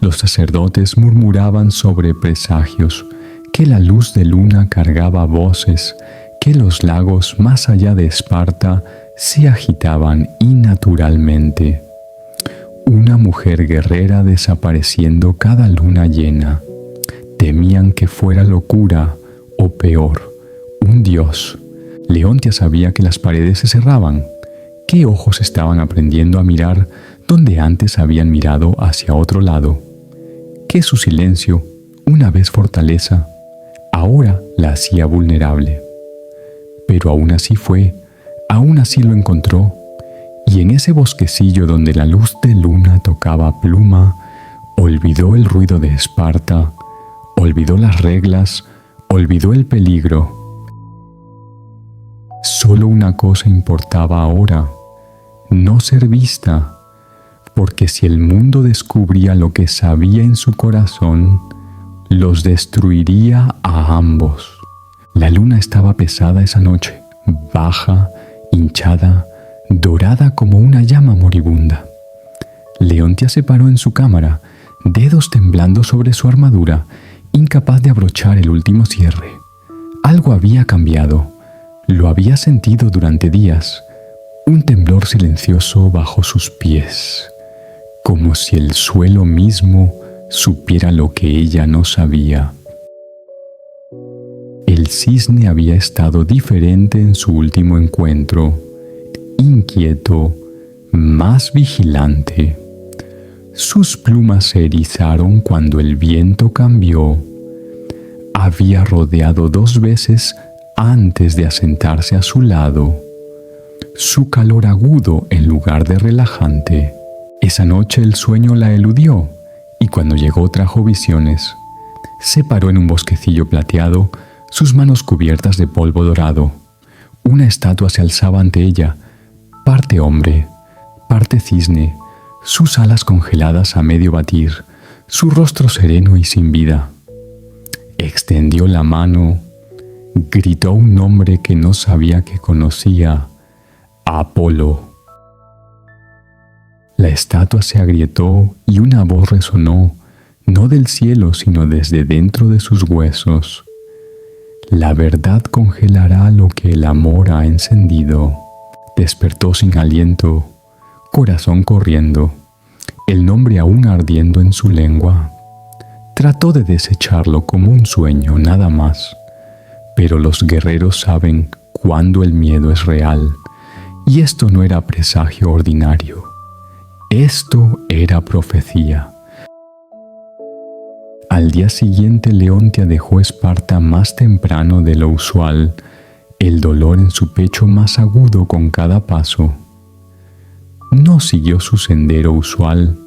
Los sacerdotes murmuraban sobre presagios, que la luz de luna cargaba voces, que los lagos más allá de Esparta se agitaban innaturalmente. Una mujer guerrera desapareciendo cada luna llena. Temían que fuera locura o peor, un dios. Leontia sabía que las paredes se cerraban, que ojos estaban aprendiendo a mirar donde antes habían mirado hacia otro lado, que su silencio, una vez fortaleza, ahora la hacía vulnerable. Pero aún así lo encontró, y en ese bosquecillo donde la luz de luna tocaba pluma, olvidó el ruido de Esparta, olvidó las reglas, olvidó el peligro. Solo una cosa importaba ahora, no ser vista, porque si el mundo descubría lo que sabía en su corazón, los destruiría a ambos. La luna estaba pesada esa noche, baja, hinchada, dorada como una llama moribunda. Leontia se paró en su cámara, dedos temblando sobre su armadura, incapaz de abrochar el último cierre. Algo había cambiado. Lo había sentido durante días, un temblor silencioso bajo sus pies, como si el suelo mismo supiera lo que ella no sabía. El cisne había estado diferente en su último encuentro, inquieto, más vigilante. Sus plumas se erizaron cuando el viento cambió. Había rodeado 2 veces antes de asentarse a su lado. Su calor agudo en lugar de relajante. Esa noche el sueño la eludió y cuando llegó trajo visiones. Se paró en un bosquecillo plateado, sus manos cubiertas de polvo dorado. Una estatua se alzaba ante ella, parte hombre, parte cisne, sus alas congeladas a medio batir, su rostro sereno y sin vida. Extendió la mano, gritó un nombre que no sabía que conocía, Apolo. La estatua se agrietó y una voz resonó, no del cielo sino desde dentro de sus huesos. La verdad congelará lo que el amor ha encendido. Despertó sin aliento, corazón corriendo, el nombre aún ardiendo en su lengua. Trató de desecharlo como un sueño, nada más. Pero los guerreros saben cuándo el miedo es real, y esto no era presagio ordinario. Esto era profecía. Al día siguiente Leontia dejó Esparta más temprano de lo usual. el dolor en su pecho más agudo con cada paso. No siguió su sendero usual.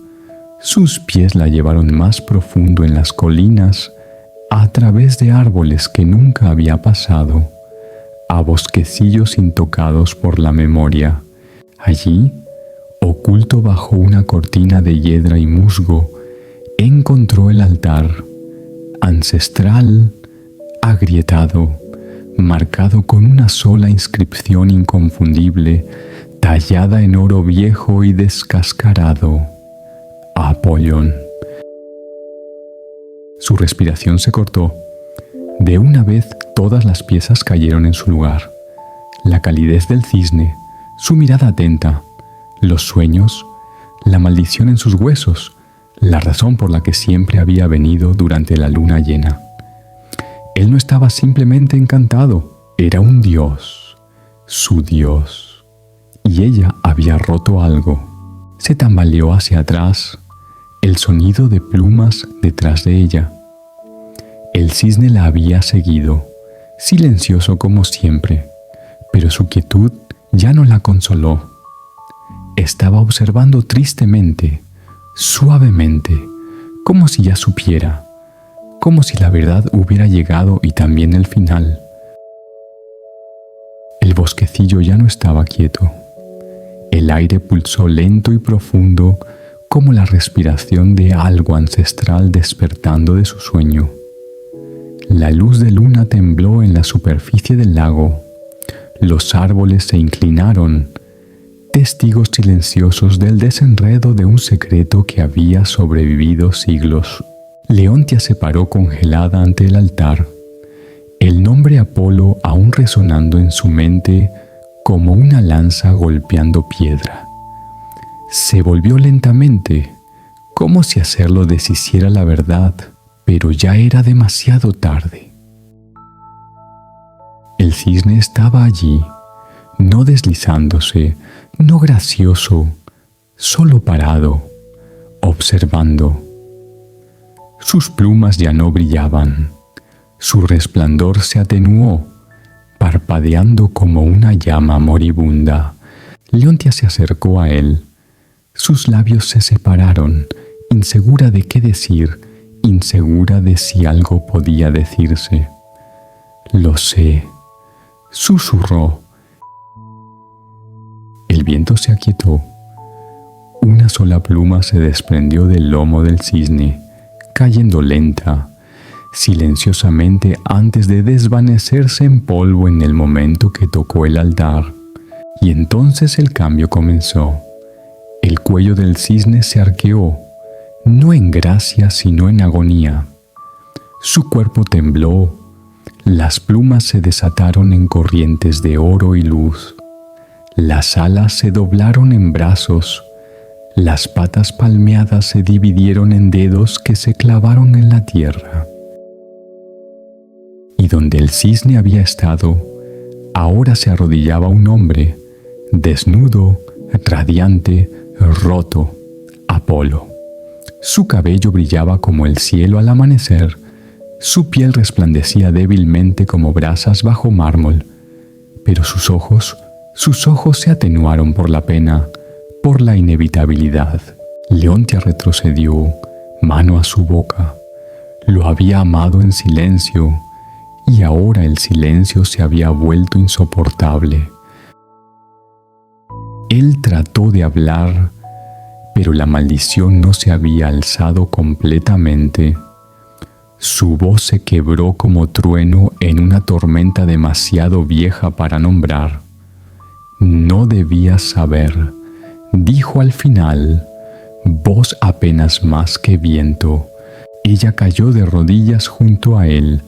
Sus pies la llevaron más profundo en las colinas, a través de árboles que nunca había pasado, a bosquecillos intocados por la memoria. Allí, oculto bajo una cortina de hiedra y musgo, encontró el altar, ancestral, agrietado, marcado con una sola inscripción inconfundible, tallada en oro viejo y descascarado: Apollón. Su respiración se cortó. De una vez todas las piezas cayeron en su lugar. La calidez del cisne, su mirada atenta, los sueños, la maldición en sus huesos, la razón por la que siempre había venido durante la luna llena. Él no estaba simplemente encantado, era un dios, su dios. Y ella había roto algo. Se tambaleó hacia atrás, el sonido de plumas detrás de ella. El cisne la había seguido, silencioso como siempre, pero su quietud ya no la consoló. Estaba observando tristemente, suavemente, como si ya supiera, como si la verdad hubiera llegado y también el final. El bosquecillo ya no estaba quieto. El aire pulsó lento y profundo, como la respiración de algo ancestral despertando de su sueño. La luz de luna tembló en la superficie del lago. Los árboles se inclinaron, testigos silenciosos del desenredo de un secreto que había sobrevivido siglos. Leontia se paró congelada ante el altar, el nombre Apolo aún resonando en su mente como una lanza golpeando piedra. Se volvió lentamente, como si hacerlo deshiciera la verdad, pero ya era demasiado tarde. El cisne estaba allí, no deslizándose, no gracioso, solo parado, observando. Sus plumas ya no brillaban, su resplandor se atenuó, parpadeando como una llama moribunda. Leontia se acercó a él. Sus labios se separaron, insegura de qué decir, insegura de si algo podía decirse. «Lo sé», susurró. El viento se aquietó. Una sola pluma se desprendió del lomo del cisne, cayendo lenta, silenciosamente antes de desvanecerse en polvo en el momento que tocó el altar. Y entonces el cambio comenzó. El cuello del cisne se arqueó, no en gracia sino en agonía. Su cuerpo tembló, las plumas se desataron en corrientes de oro y luz. Las alas se doblaron en brazos, las patas palmeadas se dividieron en dedos que se clavaron en la tierra. Y donde el cisne había estado, ahora se arrodillaba un hombre, desnudo, radiante, roto, Apolo. Su cabello brillaba como el cielo al amanecer, su piel resplandecía débilmente como brasas bajo mármol, pero sus ojos se atenuaron por la pena, por la inevitabilidad. Leontia retrocedió, mano a su boca. Lo había amado en silencio, y ahora el silencio se había vuelto insoportable. Él trató de hablar, pero la maldición no se había alzado completamente. Su voz se quebró como trueno en una tormenta demasiado vieja para nombrar. «No debías saber», dijo al final, voz apenas más que viento. Ella cayó de rodillas junto a él,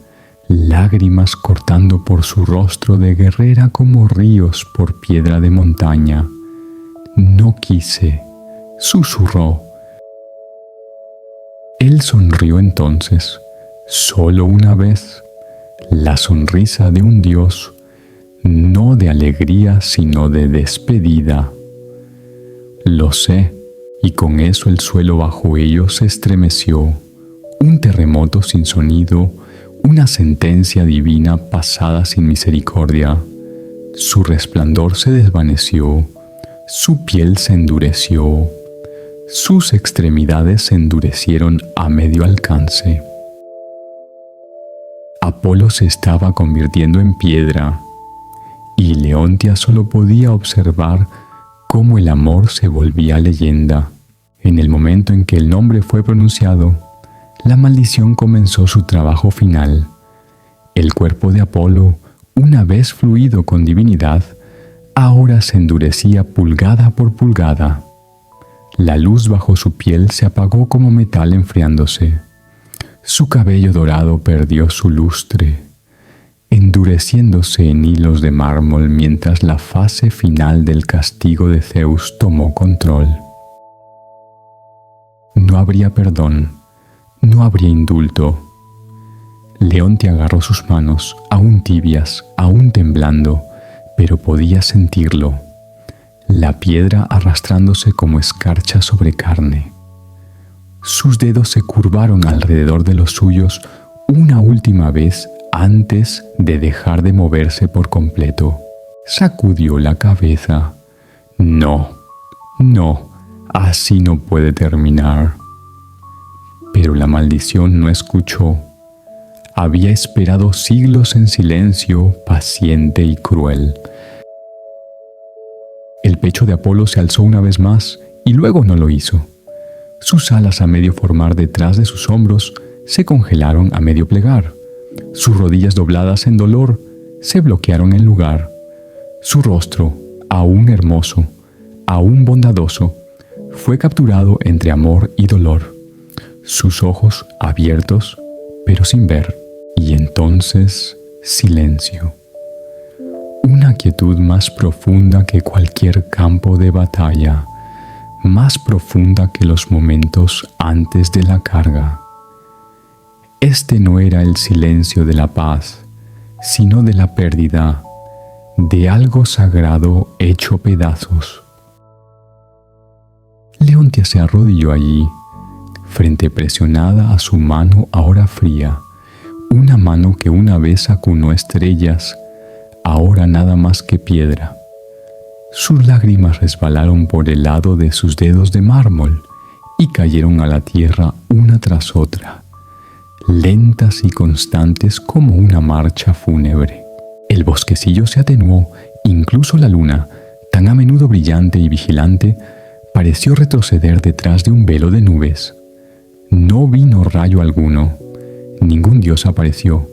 lágrimas cortando por su rostro de guerrera como ríos por piedra de montaña. «No quise», susurró. Él sonrió entonces, solo una vez, la sonrisa de un dios, no de alegría sino de despedida. «Lo sé», y con eso el suelo bajo ellos se estremeció, un terremoto sin sonido, una sentencia divina pasada sin misericordia. Su resplandor se desvaneció, su piel se endureció, sus extremidades se endurecieron a medio alcance. Apolo se estaba convirtiendo en piedra, y Leontia solo podía observar cómo el amor se volvía leyenda. En el momento en que el nombre fue pronunciado, la maldición comenzó su trabajo final. El cuerpo de Apolo, una vez fluido con divinidad, ahora se endurecía pulgada por pulgada. La luz bajo su piel se apagó como metal enfriándose. Su cabello dorado perdió su lustre, endureciéndose en hilos de mármol mientras la fase final del castigo de Zeus tomó control. No habría perdón, no habría indulto. Leontia agarró sus manos, aún tibias, aún temblando, pero podía sentirlo. La piedra arrastrándose como escarcha sobre carne. Sus dedos se curvaron alrededor de los suyos una última vez antes de dejar de moverse por completo. Sacudió la cabeza. No, así no puede terminar. Pero la maldición no escuchó. Había esperado siglos en silencio, paciente y cruel. El pecho de Apolo se alzó una vez más y luego no lo hizo. Sus alas a medio formar detrás de sus hombros se congelaron a medio plegar. Sus rodillas dobladas en dolor se bloquearon en lugar. Su rostro, aún hermoso, aún bondadoso, fue capturado entre amor y dolor. Sus ojos abiertos, pero sin ver. Y entonces, silencio. Una quietud más profunda que cualquier campo de batalla, más profunda que los momentos antes de la carga. Este no era el silencio de la paz, sino de la pérdida, de algo sagrado hecho pedazos. Leontia se arrodilló allí, frente presionada a su mano ahora fría, una mano que una vez acunó estrellas, ahora nada más que piedra. Sus lágrimas resbalaron por el lado de sus dedos de mármol y cayeron a la tierra una tras otra, lentas y constantes como una marcha fúnebre. El bosquecillo se atenuó, incluso la luna, tan a menudo brillante y vigilante, pareció retroceder detrás de un velo de nubes. No vino rayo alguno, ningún dios apareció,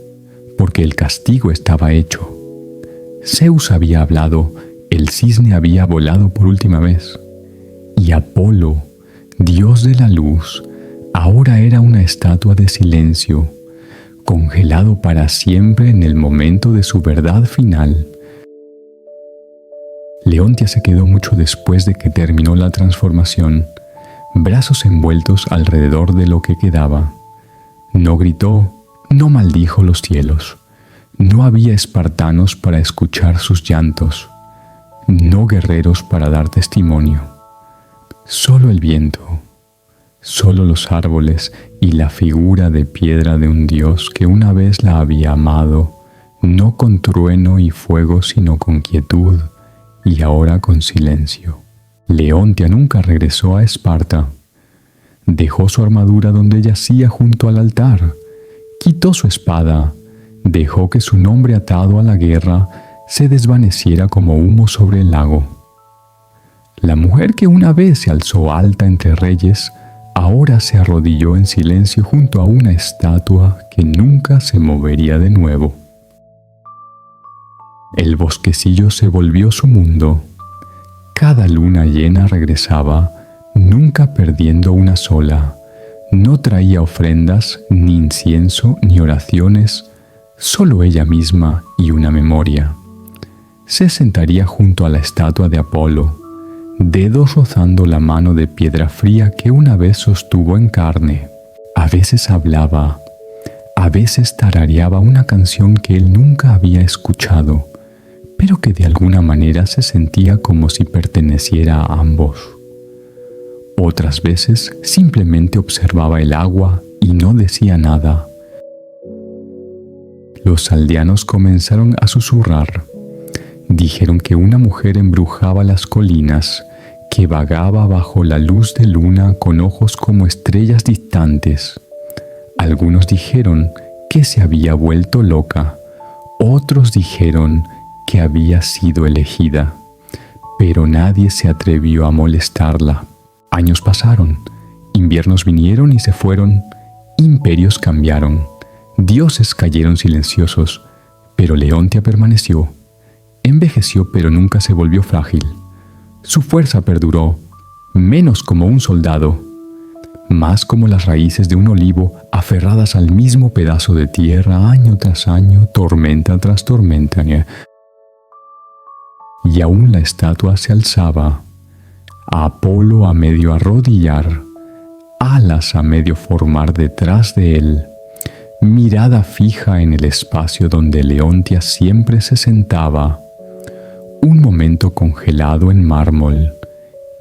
porque el castigo estaba hecho. Zeus había hablado, el cisne había volado por última vez, y Apolo, dios de la luz, ahora era una estatua de silencio, congelado para siempre en el momento de su verdad final. Leontia se quedó mucho después de que terminó la transformación, brazos envueltos alrededor de lo que quedaba. No gritó, no maldijo los cielos. No había espartanos para escuchar sus llantos, no guerreros para dar testimonio. Solo el viento, solo los árboles y la figura de piedra de un dios que una vez la había amado, no con trueno y fuego, sino con quietud y ahora con silencio. Leontia nunca regresó a Esparta. Dejó su armadura donde yacía junto al altar, quitó su espada, dejó que su nombre atado a la guerra se desvaneciera como humo sobre el lago. La mujer que una vez se alzó alta entre reyes, ahora se arrodilló en silencio junto a una estatua que nunca se movería de nuevo. El bosquecillo se volvió su mundo. Cada luna llena regresaba, nunca perdiendo una sola. No traía ofrendas, ni incienso, ni oraciones, solo ella misma y una memoria. Se sentaría junto a la estatua de Apolo, dedos rozando la mano de piedra fría que una vez sostuvo en carne. A veces hablaba, a veces tarareaba una canción que él nunca había escuchado, pero que de alguna manera se sentía como si perteneciera a ambos. Otras veces simplemente observaba el agua y no decía nada. Los aldeanos comenzaron a susurrar. Dijeron que una mujer embrujaba las colinas, que vagaba bajo la luz de luna con ojos como estrellas distantes. Algunos dijeron que se había vuelto loca, otros dijeron que había sido elegida, pero nadie se atrevió a molestarla. Años pasaron, inviernos vinieron y se fueron, imperios cambiaron, dioses cayeron silenciosos, pero Leontia permaneció. Envejeció, pero nunca se volvió frágil. Su fuerza perduró, menos como un soldado, más como las raíces de un olivo aferradas al mismo pedazo de tierra año tras año, tormenta tras tormenta. Y aún la estatua se alzaba, a Apolo a medio arrodillar, alas a medio formar detrás de él, mirada fija en el espacio donde Leontia siempre se sentaba, un momento congelado en mármol,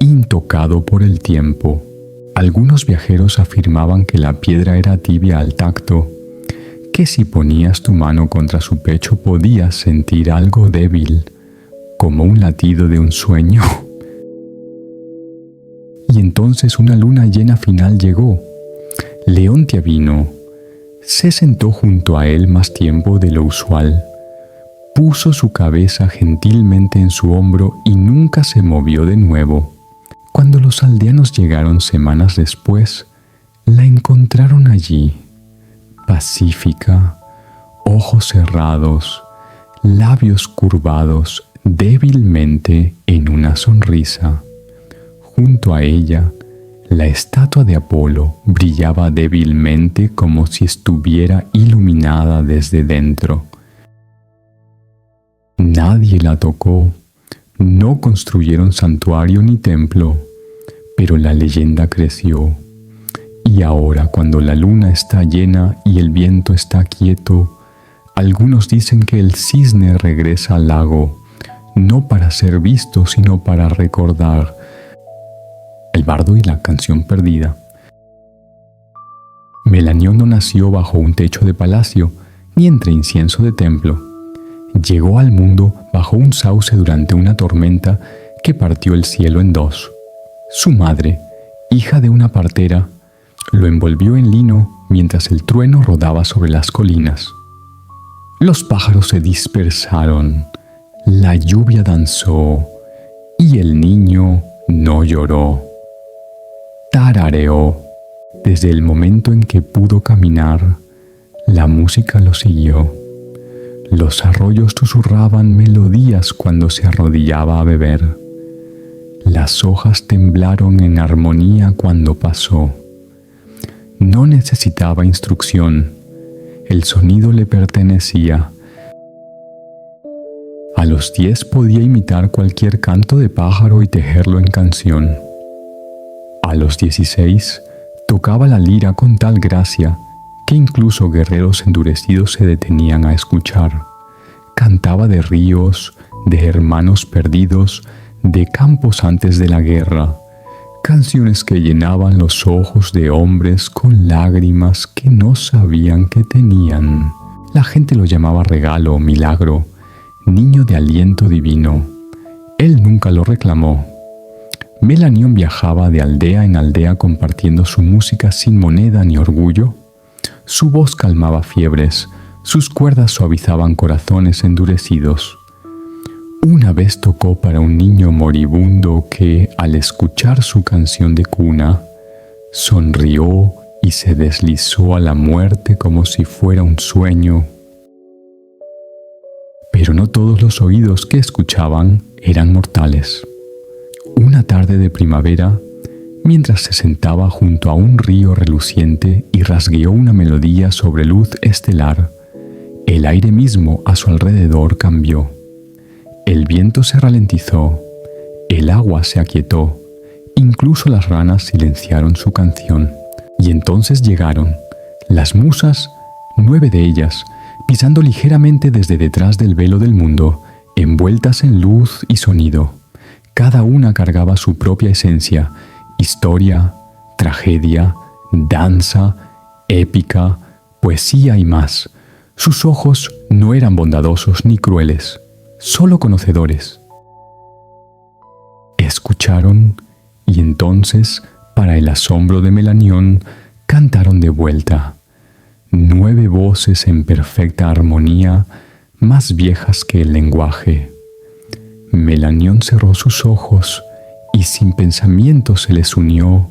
intocado por el tiempo. Algunos viajeros afirmaban que la piedra era tibia al tacto, que si ponías tu mano contra su pecho podías sentir algo débil, como un latido de un sueño. Y entonces una luna llena final llegó. Leontia vino, se sentó junto a él más tiempo de lo usual, puso su cabeza gentilmente en su hombro y nunca se movió de nuevo. Cuando los aldeanos llegaron semanas después, la encontraron allí, pacífica, ojos cerrados, labios curvados débilmente en una sonrisa. Junto a ella, la estatua de Apolo brillaba débilmente como si estuviera iluminada desde dentro. Nadie la tocó, no construyeron santuario ni templo, pero la leyenda creció. Y ahora, cuando la luna está llena y el viento está quieto, algunos dicen que el cisne regresa al lago, no para ser visto, sino para recordar. El bardo y la canción perdida. Melanión no nació bajo un techo de palacio, ni entre incienso de templo. Llegó al mundo bajo un sauce durante una tormenta que partió el cielo en dos. Su madre, hija de una partera, lo envolvió en lino mientras el trueno rodaba sobre las colinas. Los pájaros se dispersaron, la lluvia danzó y el niño no lloró. Tarareó. Desde el momento en que pudo caminar, la música lo siguió. Los arroyos susurraban melodías cuando se arrodillaba a beber. Las hojas temblaron en armonía cuando pasó. No necesitaba instrucción. El sonido le pertenecía. A los 10 podía imitar cualquier canto de pájaro y tejerlo en canción. A los 16 tocaba la lira con tal gracia que incluso guerreros endurecidos se detenían a escuchar. Cantaba de ríos, de hermanos perdidos, de campos antes de la guerra, canciones que llenaban los ojos de hombres con lágrimas que no sabían que tenían. La gente lo llamaba regalo o milagro, niño de aliento divino. Él nunca lo reclamó. Melanión viajaba de aldea en aldea compartiendo su música sin moneda ni orgullo. Su voz calmaba fiebres, sus cuerdas suavizaban corazones endurecidos. Una vez tocó para un niño moribundo que, al escuchar su canción de cuna, sonrió y se deslizó a la muerte como si fuera un sueño. Pero no todos los oídos que escuchaban eran mortales. Una tarde de primavera, mientras se sentaba junto a un río reluciente y rasgueó una melodía sobre luz estelar, el aire mismo a su alrededor cambió. El viento se ralentizó, el agua se aquietó, incluso las ranas silenciaron su canción. Y entonces llegaron las musas, 9 de ellas, pisando ligeramente desde detrás del velo del mundo, envueltas en luz y sonido. Cada una cargaba su propia esencia, historia, tragedia, danza, épica, poesía y más. Sus ojos no eran bondadosos ni crueles. solo conocedores. Escucharon y entonces, para el asombro de Melanión, cantaron de vuelta, 9 voces en perfecta armonía, más viejas que el lenguaje. Melanión cerró sus ojos y sin pensamiento se les unió.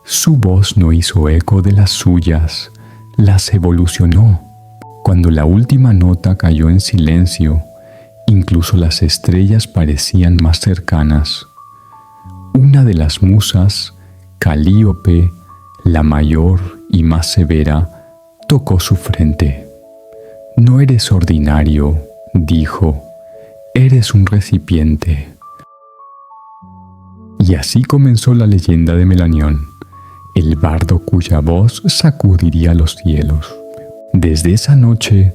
Su voz no hizo eco de las suyas, las evolucionó. Cuando la última nota cayó en silencio, incluso las estrellas parecían más cercanas. Una de las musas, Calíope, la mayor y más severa, tocó su frente. «No eres ordinario», dijo, «eres un recipiente». Y así comenzó la leyenda de Melanión, el bardo cuya voz sacudiría los cielos. Desde esa noche,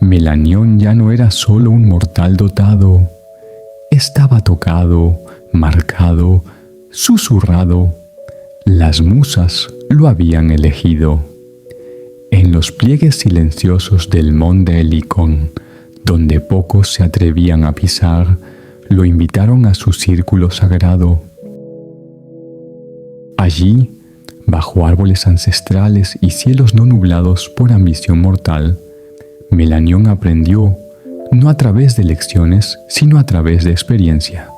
Melanión ya no era solo un mortal dotado, estaba tocado, marcado, susurrado. Las musas lo habían elegido. En los pliegues silenciosos del monte Helicón, donde pocos se atrevían a pisar, lo invitaron a su círculo sagrado. Allí, bajo árboles ancestrales y cielos no nublados por ambición mortal, Melanión aprendió, no a través de lecciones, sino a través de experiencia.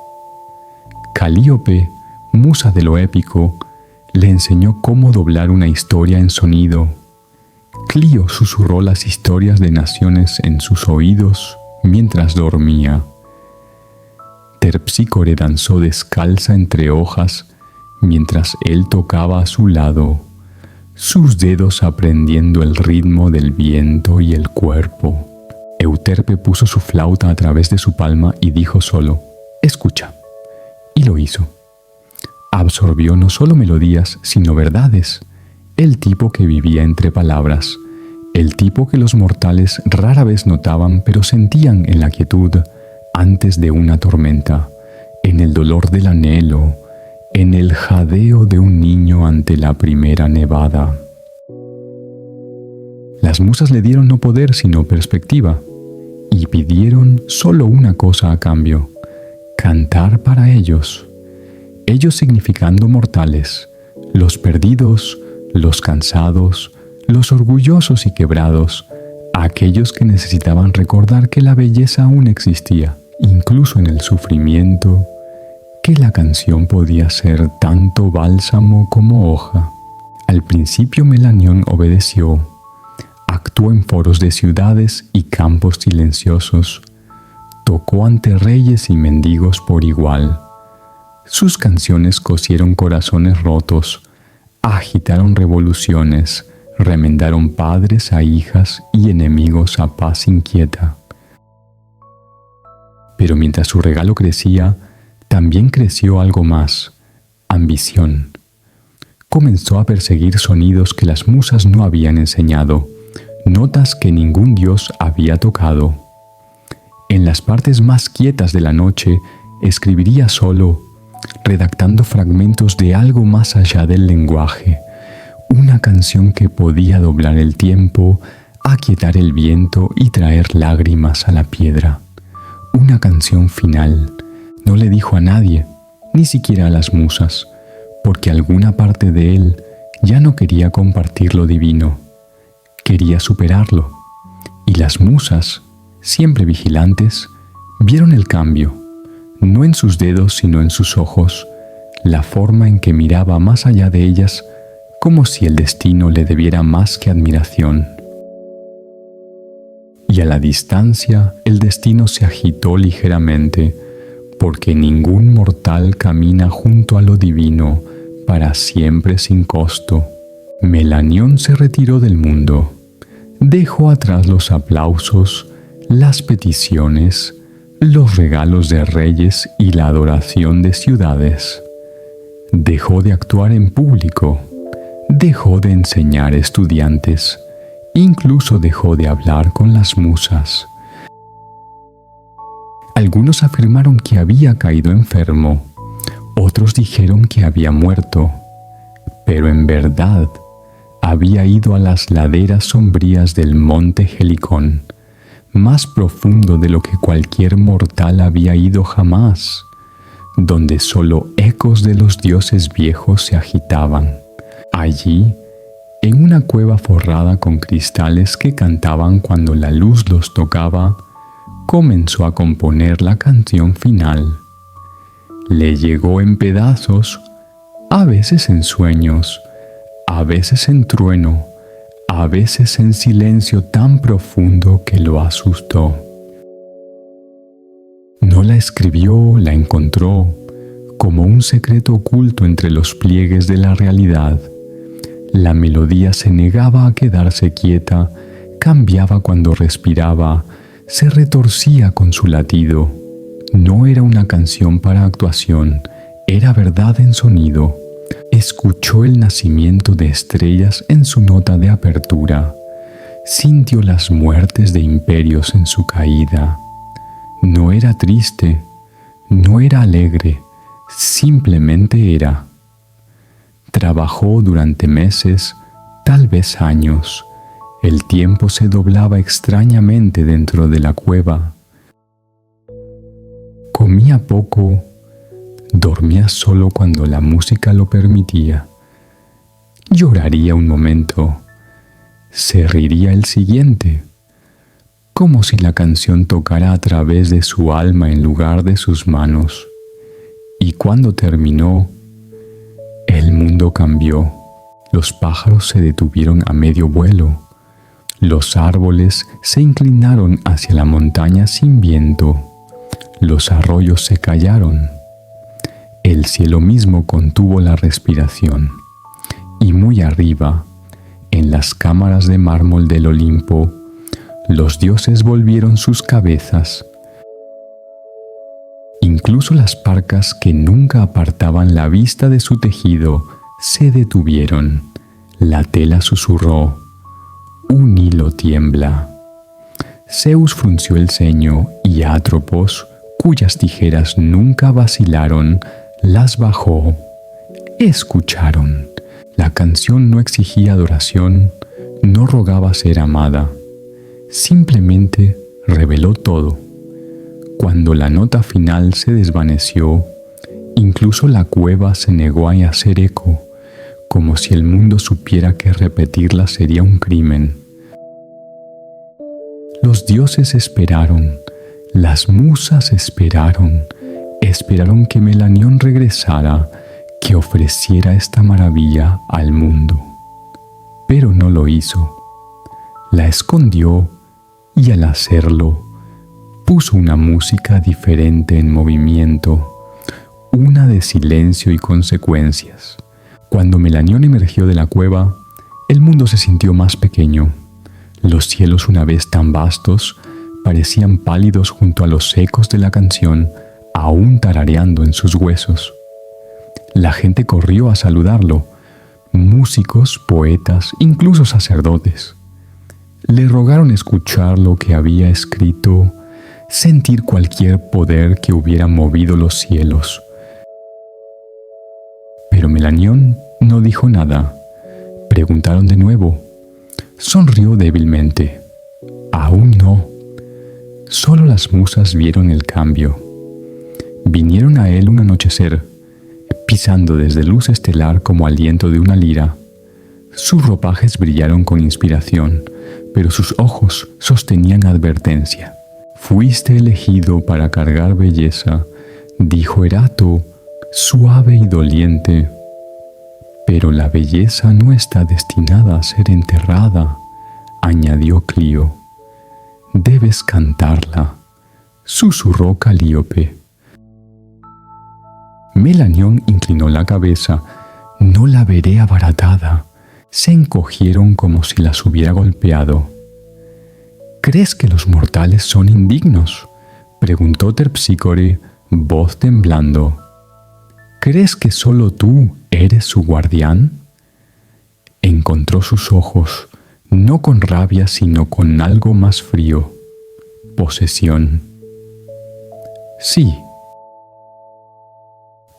Calíope, musa de lo épico, le enseñó cómo doblar una historia en sonido. Clío susurró las historias de naciones en sus oídos mientras dormía. Terpsícore danzó descalza entre hojas mientras él tocaba a su lado, sus dedos aprendiendo el ritmo del viento y el cuerpo. Euterpe puso su flauta a través de su palma y dijo solo, «Escucha». Y lo hizo. Absorbió no solo melodías, sino verdades. El tipo que vivía entre palabras, el tipo que los mortales rara vez notaban pero sentían en la quietud antes de una tormenta, en el dolor del anhelo, en el jadeo de un niño ante la primera nevada. Las musas le dieron no poder sino perspectiva y pidieron solo una cosa a cambio, cantar para ellos. Ellos significando mortales, los perdidos, los cansados, los orgullosos y quebrados, aquellos que necesitaban recordar que la belleza aún existía, incluso en el sufrimiento, que la canción podía ser tanto bálsamo como hoja. Al principio Melanión obedeció, actuó en foros de ciudades y campos silenciosos, tocó ante reyes y mendigos por igual. Sus canciones cosieron corazones rotos, agitaron revoluciones, remendaron padres a hijas y enemigos a paz inquieta. Pero mientras su regalo crecía, también creció algo más, ambición. Comenzó a perseguir sonidos que las musas no habían enseñado, notas que ningún dios había tocado. En las partes más quietas de la noche, escribiría solo, redactando fragmentos de algo más allá del lenguaje, una canción que podía doblar el tiempo, aquietar el viento y traer lágrimas a la piedra. Una canción final. No le dijo a nadie, ni siquiera a las musas, porque alguna parte de él ya no quería compartir lo divino, quería superarlo. Y las musas, siempre vigilantes, vieron el cambio, no en sus dedos sino en sus ojos, la forma en que miraba más allá de ellas, como si el destino le debiera más que admiración. Y a la distancia el destino se agitó ligeramente, porque ningún mortal camina junto a lo divino para siempre sin costo. Melanión se retiró del mundo, dejó atrás los aplausos, las peticiones, los regalos de reyes y la adoración de ciudades. Dejó de actuar en público, dejó de enseñar estudiantes, incluso dejó de hablar con las musas. Algunos afirmaron que había caído enfermo, otros dijeron que había muerto, pero en verdad había ido a las laderas sombrías del monte Helicón, más profundo de lo que cualquier mortal había ido jamás, donde solo ecos de los dioses viejos se agitaban. Allí, en una cueva forrada con cristales que cantaban cuando la luz los tocaba, comenzó a componer la canción final. Le llegó en pedazos, a veces en sueños, a veces en trueno, a veces en silencio tan profundo que lo asustó. No la escribió, la encontró, como un secreto oculto entre los pliegues de la realidad. La melodía se negaba a quedarse quieta, cambiaba cuando respiraba, se retorcía con su latido. No era una canción para actuación, era verdad en sonido. Escuchó el nacimiento de estrellas en su nota de apertura. Sintió las muertes de imperios en su caída. No era triste, no era alegre, simplemente era. Trabajó durante meses, tal vez años. El tiempo se doblaba extrañamente dentro de la cueva. Comía poco, dormía solo cuando la música lo permitía. Lloraría un momento, se reiría el siguiente, como si la canción tocara a través de su alma en lugar de sus manos. Y cuando terminó, el mundo cambió. Los pájaros se detuvieron a medio vuelo. Los árboles se inclinaron hacia la montaña sin viento. Los arroyos se callaron. El cielo mismo contuvo la respiración. Y muy arriba, en las cámaras de mármol del Olimpo, los dioses volvieron sus cabezas. Incluso las parcas que nunca apartaban la vista de su tejido se detuvieron. La tela susurró. Un hilo tiembla. Zeus frunció el ceño y Atropos, cuyas tijeras nunca vacilaron, las bajó. Escucharon. La canción no exigía adoración, no rogaba ser amada. Simplemente reveló todo. Cuando la nota final se desvaneció, incluso la cueva se negó a hacer eco, como si el mundo supiera que repetirla sería un crimen. Los dioses esperaron, las musas esperaron que Melanión regresara, que ofreciera esta maravilla al mundo. Pero no lo hizo. La escondió y al hacerlo, puso una música diferente en movimiento, una de silencio y consecuencias. Cuando Melanión emergió de la cueva, el mundo se sintió más pequeño. Los cielos, una vez tan vastos, parecían pálidos junto a los ecos de la canción, aún tarareando en sus huesos. La gente corrió a saludarlo, músicos, poetas, incluso sacerdotes. Le rogaron escuchar lo que había escrito, sentir cualquier poder que hubiera movido los cielos. Pero Melanión no dijo nada. Preguntaron de nuevo. Sonrió débilmente. Aún no. Solo las musas vieron el cambio. Vinieron a él un anochecer, pisando desde luz estelar como aliento de una lira. Sus ropajes brillaron con inspiración, pero sus ojos sostenían advertencia. Fuiste elegido para cargar belleza, dijo Erato, suave y doliente. Pero la belleza no está destinada a ser enterrada, añadió Clío. Debes cantarla, susurró Calíope. Melanión inclinó la cabeza. No la veré abaratada. Se encogieron como si las hubiera golpeado. ¿Crees que los mortales son indignos?, preguntó Terpsícore, voz temblando. ¿Crees que solo tú eres su guardián? Encontró sus ojos, no con rabia sino con algo más frío. Posesión. Sí.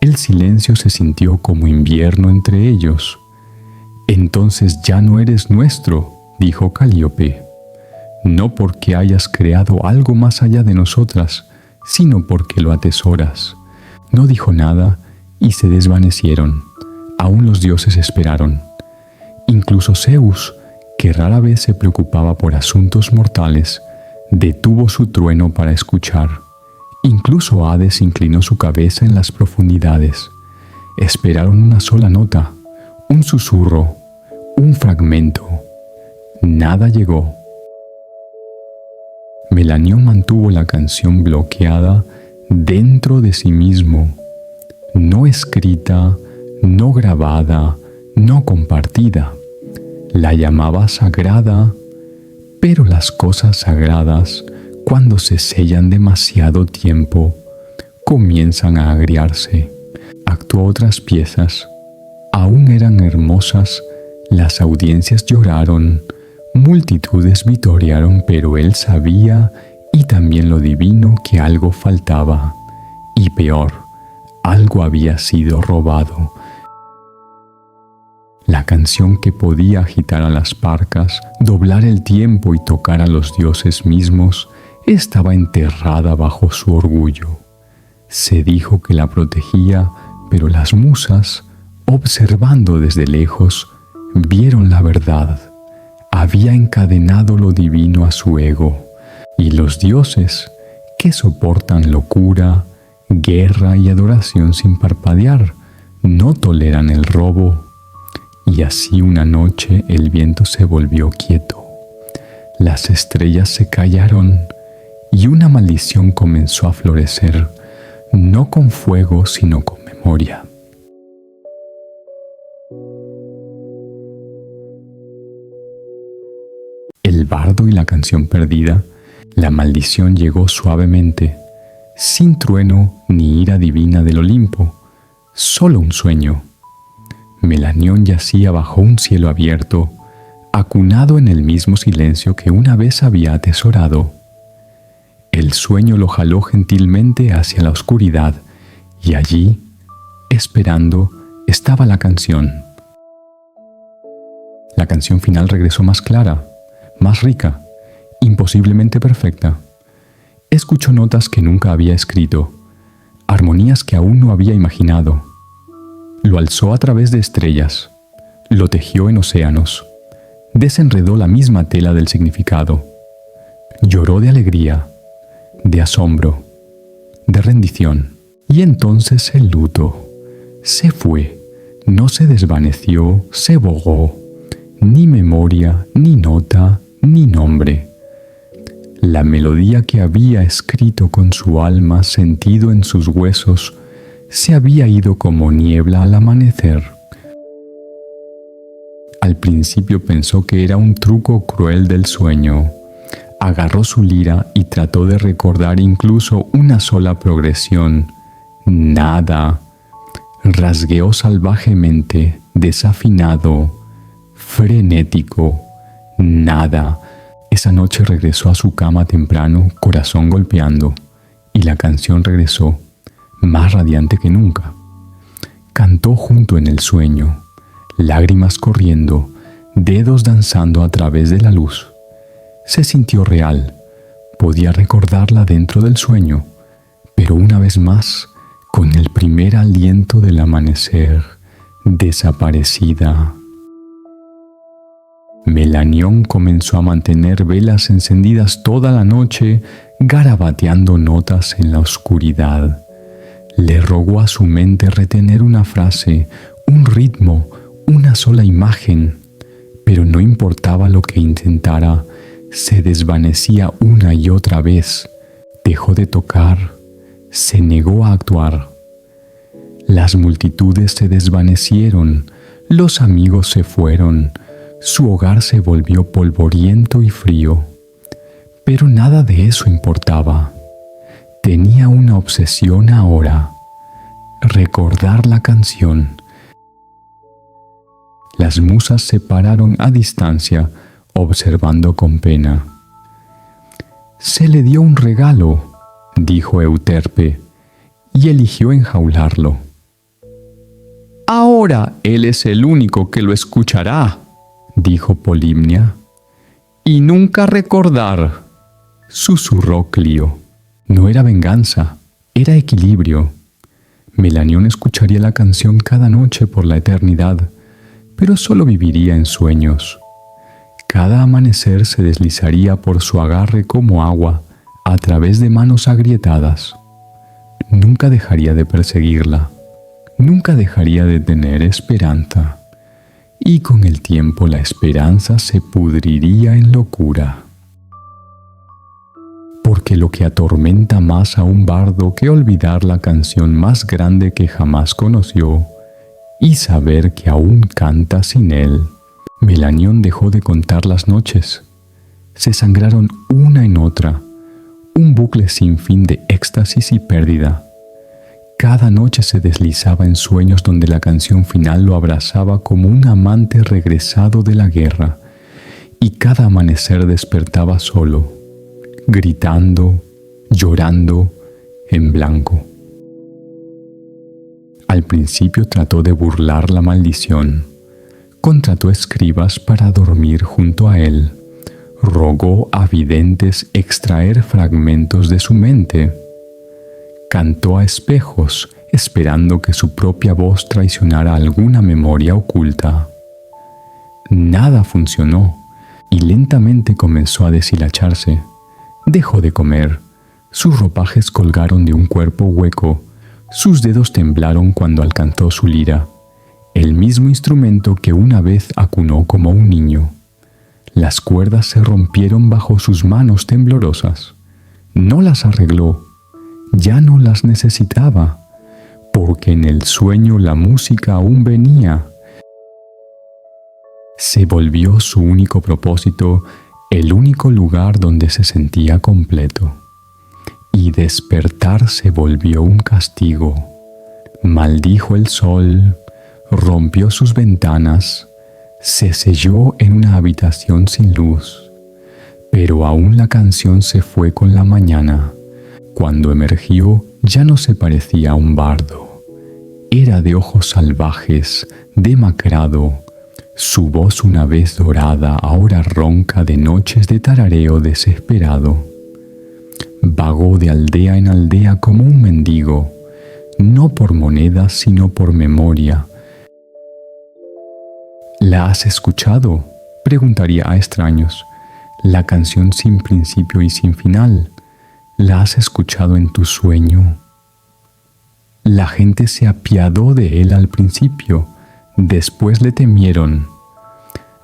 El silencio se sintió como invierno entre ellos. Entonces ya no eres nuestro, dijo Calíope. no porque hayas creado algo más allá de nosotras, sino porque lo atesoras. No dijo nada y se desvanecieron. Aún los dioses esperaron. Incluso Zeus, que rara vez se preocupaba por asuntos mortales, detuvo su trueno para escuchar. Incluso Hades inclinó su cabeza en las profundidades. Esperaron una sola nota, un susurro, un fragmento. Nada llegó. Melanión mantuvo la canción bloqueada dentro de sí mismo, no escrita, no grabada, no compartida. La llamaba sagrada, pero las cosas sagradas, cuando se sellan demasiado tiempo, comienzan a agriarse. Actuó otras piezas. Aún eran hermosas, las audiencias lloraron, multitudes vitorearon, pero él sabía, y también lo divino, que algo faltaba. Y peor, algo había sido robado. La canción que podía agitar a las parcas, doblar el tiempo y tocar a los dioses mismos, estaba enterrada bajo su orgullo. Se dijo que la protegía, pero las musas, observando desde lejos, vieron la verdad. Había encadenado lo divino a su ego, y los dioses, que soportan locura, guerra y adoración sin parpadear, no toleran el robo. Y así una noche el viento se volvió quieto, las estrellas se callaron y una maldición comenzó a florecer, no con fuego sino con memoria. El bardo y la canción perdida, la maldición llegó suavemente, sin trueno ni ira divina del Olimpo, solo un sueño. Melanión yacía bajo un cielo abierto, acunado en el mismo silencio que una vez había atesorado. El sueño lo jaló gentilmente hacia la oscuridad, y allí, esperando, estaba la canción. La canción final regresó más clara, más rica, imposiblemente perfecta. Escuchó notas que nunca había escrito, armonías que aún no había imaginado. Lo alzó a través de estrellas, lo tejió en océanos, desenredó la misma tela del significado. Lloró de alegría, de asombro, de rendición. Y entonces el luto se fue, no se desvaneció, se bogó. Ni memoria, ni nota, ni nombre. La melodía que había escrito con su alma, sentido en sus huesos, se había ido como niebla al amanecer. Al principio pensó que era un truco cruel del sueño. Agarró su lira y trató de recordar incluso una sola progresión. Nada. Rasgueó salvajemente, desafinado, frenético. Nada. Esa noche regresó a su cama temprano, corazón golpeando, y la canción regresó, más radiante que nunca. Cantó junto en el sueño, lágrimas corriendo, dedos danzando a través de la luz. Se sintió real, podía recordarla dentro del sueño, pero una vez más, con el primer aliento del amanecer, desaparecida. Melanión comenzó a mantener velas encendidas toda la noche, garabateando notas en la oscuridad. Le rogó a su mente retener una frase, un ritmo, una sola imagen, pero no importaba lo que intentara, se desvanecía una y otra vez. Dejó de tocar, se negó a actuar. Las multitudes se desvanecieron, los amigos se fueron, su hogar se volvió polvoriento y frío. Pero nada de eso importaba. Tenía una obsesión ahora: recordar la canción. Las musas se pararon a distancia, observando con pena. «Se le dio un regalo», dijo Euterpe, y eligió enjaularlo. «Ahora él es el único que lo escuchará», dijo Polimnia. y nunca recordar, susurró Clío. No era venganza, era equilibrio. Melanión escucharía la canción cada noche por la eternidad, pero solo viviría en sueños. Cada amanecer se deslizaría por su agarre como agua a través de manos agrietadas. Nunca dejaría de perseguirla, nunca dejaría de tener esperanza. Y con el tiempo la esperanza se pudriría en locura. Porque lo que atormenta más a un bardo que olvidar la canción más grande que jamás conoció y saber que aún canta sin él. Melanión dejó de contar las noches. Se sangraron una en otra, un bucle sin fin de éxtasis y pérdida. Cada noche se deslizaba en sueños donde la canción final lo abrazaba como un amante regresado de la guerra, y cada amanecer despertaba solo, gritando, llorando, en blanco. Al principio trató de burlar la maldición. Contrató escribas para dormir junto a él. Rogó a videntes extraer fragmentos de su mente. Cantó a espejos, esperando que su propia voz traicionara alguna memoria oculta. Nada funcionó, y lentamente comenzó a deshilacharse. Dejó de comer. Sus ropajes colgaron de un cuerpo hueco. Sus dedos temblaron cuando alcanzó su lira, el mismo instrumento que una vez acunó como un niño. Las cuerdas se rompieron bajo sus manos temblorosas. No las arregló, ya no las necesitaba, porque en el sueño la música aún venía. Se volvió su único propósito, el único lugar donde se sentía completo. Y despertar se volvió un castigo. Maldijo el sol, rompió sus ventanas, se selló en una habitación sin luz. Pero aún la canción se fue con la mañana. Cuando emergió, ya no se parecía a un bardo. Era de ojos salvajes, demacrado. Su voz una vez dorada, ahora ronca de noches de tarareo desesperado. Vagó de aldea en aldea como un mendigo, no por monedas sino por memoria. ¿La has escuchado?, preguntaría a extraños. La canción sin principio y sin final. ¿La has escuchado en tu sueño? La gente se apiadó de él al principio, después le temieron.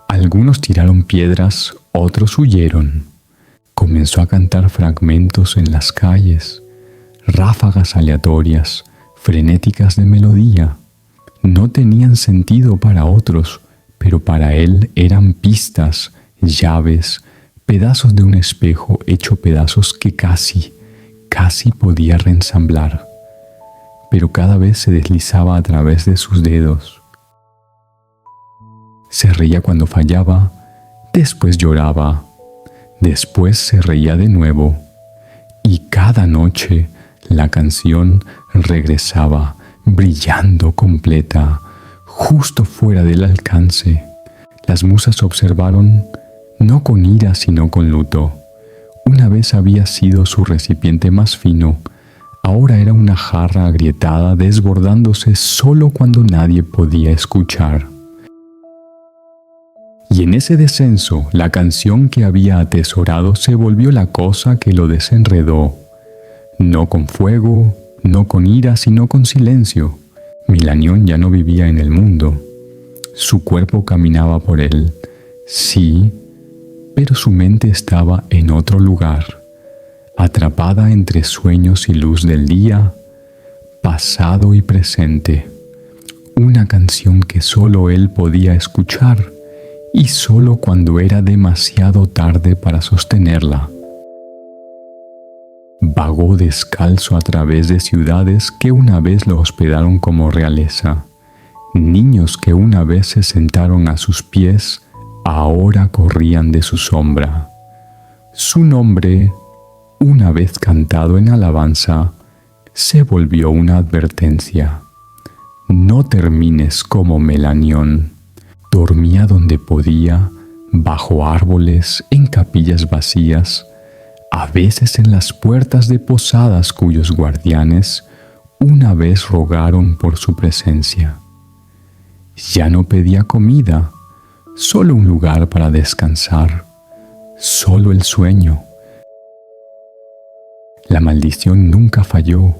Algunos tiraron piedras, otros huyeron. Comenzó a cantar fragmentos en las calles, ráfagas aleatorias, frenéticas de melodía. No tenían sentido para otros, pero para él eran pistas, llaves, pedazos de un espejo hecho pedazos que casi podía reensamblar. Pero cada vez se deslizaba a través de sus dedos. Se reía cuando fallaba, después lloraba. Después se reía de nuevo, y cada noche la canción regresaba brillando completa, justo fuera del alcance. Las musas observaron, no con ira sino con luto. Una vez había sido su recipiente más fino, ahora era una jarra agrietada desbordándose solo cuando nadie podía escuchar. Y en ese descenso, la canción que había atesorado se volvió la cosa que lo desenredó. No con fuego, no con ira, sino con silencio. Melanión ya no vivía en el mundo. Su cuerpo caminaba por él, sí, pero su mente estaba en otro lugar, atrapada entre sueños y luz del día, pasado y presente. Una canción que solo él podía escuchar, y solo cuando era demasiado tarde para sostenerla. Vagó descalzo a través de ciudades que una vez lo hospedaron como realeza. Niños que una vez se sentaron a sus pies, ahora corrían de su sombra. Su nombre, una vez cantado en alabanza, se volvió una advertencia. No termines como Melanión. Dormía donde podía, bajo árboles, en capillas vacías, a veces en las puertas de posadas cuyos guardianes una vez rogaron por su presencia. Ya no pedía comida, solo un lugar para descansar, solo el sueño. La maldición nunca falló.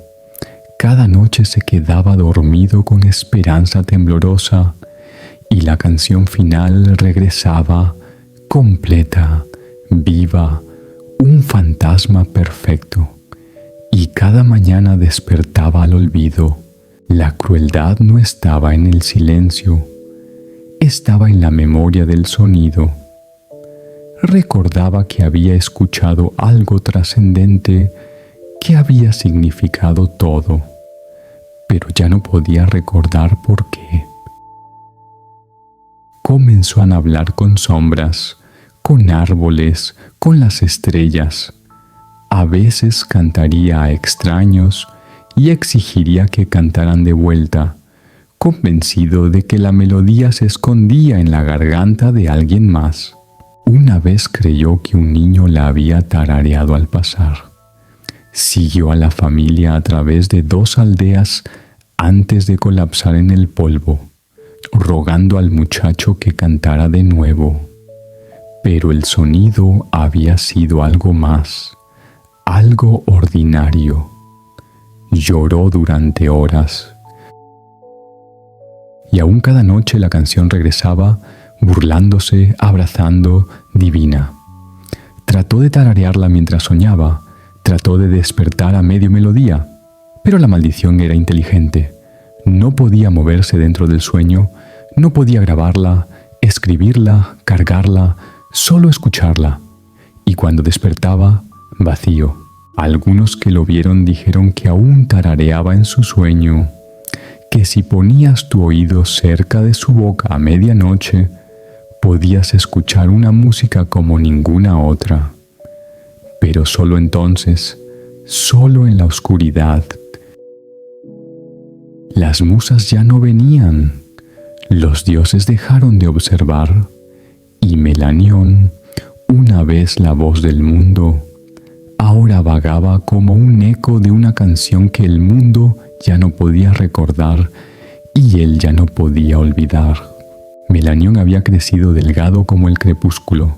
Cada noche se quedaba dormido con esperanza temblorosa y la canción final regresaba completa, viva, un fantasma perfecto. Y cada mañana despertaba al olvido. La crueldad no estaba en el silencio, estaba en la memoria del sonido. Recordaba que había escuchado algo trascendente que había significado todo, pero ya no podía recordar por qué. Comenzó a hablar con sombras, con árboles, con las estrellas. A veces cantaría a extraños y exigiría que cantaran de vuelta, convencido de que la melodía se escondía en la garganta de alguien más. Una vez creyó que un niño la había tarareado al pasar. Siguió a la familia a través de 2 aldeas antes de colapsar en el polvo, rogando al muchacho que cantara de nuevo. Pero el sonido había sido algo más, algo ordinario. Lloró durante horas. Y aún cada noche la canción regresaba, burlándose, abrazando, divina. Trató de tararearla mientras soñaba, trató de despertar a medio melodía, pero la maldición era inteligente. No podía moverse dentro del sueño, no podía grabarla, escribirla, cargarla, solo escucharla. Y cuando despertaba, vacío. Algunos que lo vieron dijeron que aún tarareaba en su sueño, que si ponías tu oído cerca de su boca a medianoche, podías escuchar una música como ninguna otra. Pero solo entonces, solo en la oscuridad. Las musas ya no venían, los dioses dejaron de observar, y Melanión, una vez la voz del mundo, ahora vagaba como un eco de una canción que el mundo ya no podía recordar y él ya no podía olvidar. Melanión había crecido delgado como el crepúsculo.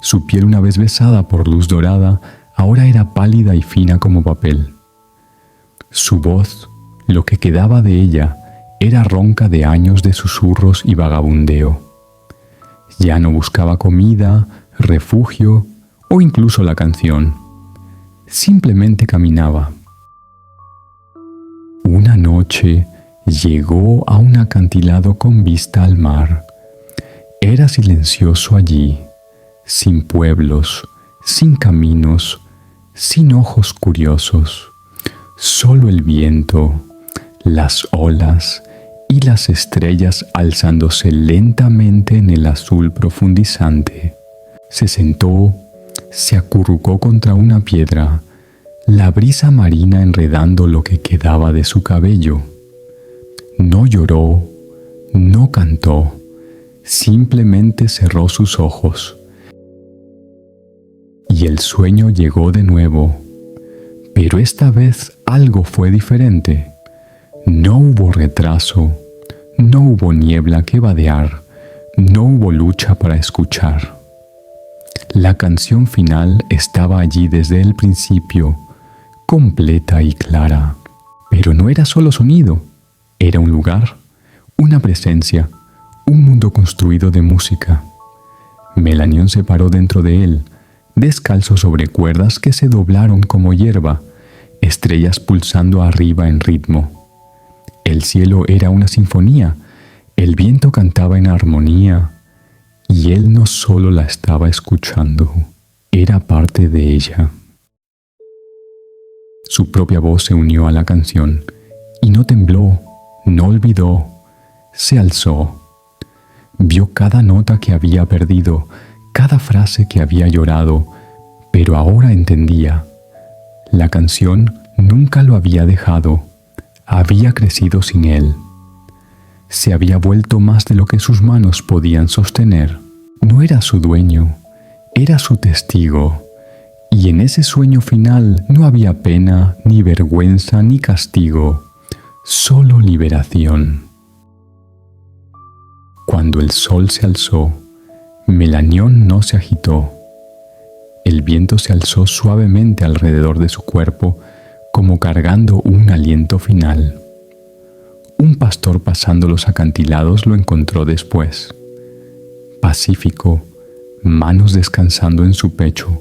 Su piel, una vez besada por luz dorada, ahora era pálida y fina como papel. Su voz, lo que quedaba de ella, era ronca de años de susurros y vagabundeo. Ya no buscaba comida, refugio o incluso la canción. Simplemente caminaba. Una noche llegó a un acantilado con vista al mar. Era silencioso allí, sin pueblos, sin caminos, sin ojos curiosos. Solo el viento, las olas y las estrellas alzándose lentamente en el azul profundizante. Se sentó, se acurrucó contra una piedra, la brisa marina enredando lo que quedaba de su cabello. No lloró, no cantó, simplemente cerró sus ojos. Y el sueño llegó de nuevo, pero esta vez algo fue diferente. No hubo retraso, no hubo niebla que vadear, no hubo lucha para escuchar. La canción final estaba allí desde el principio, completa y clara. Pero no era solo sonido, era un lugar, una presencia, un mundo construido de música. Melanión se paró dentro de él, descalzo sobre cuerdas que se doblaron como hierba, estrellas pulsando arriba en ritmo. El cielo era una sinfonía, el viento cantaba en armonía, y él no solo la estaba escuchando, era parte de ella. Su propia voz se unió a la canción, y no tembló, no olvidó, se alzó. Vio cada nota que había perdido, cada frase que había llorado, pero ahora entendía. La canción nunca lo había dejado, había crecido sin él. Se había vuelto más de lo que sus manos podían sostener. no era su dueño, era su testigo. Y en ese sueño final no había pena, ni vergüenza, ni castigo, solo liberación. Cuando el sol se alzó, Melanión no se agitó. El viento se alzó suavemente alrededor de su cuerpo, como cargando un aliento final. Un pastor pasando los acantilados lo encontró después. Pacífico, manos descansando en su pecho,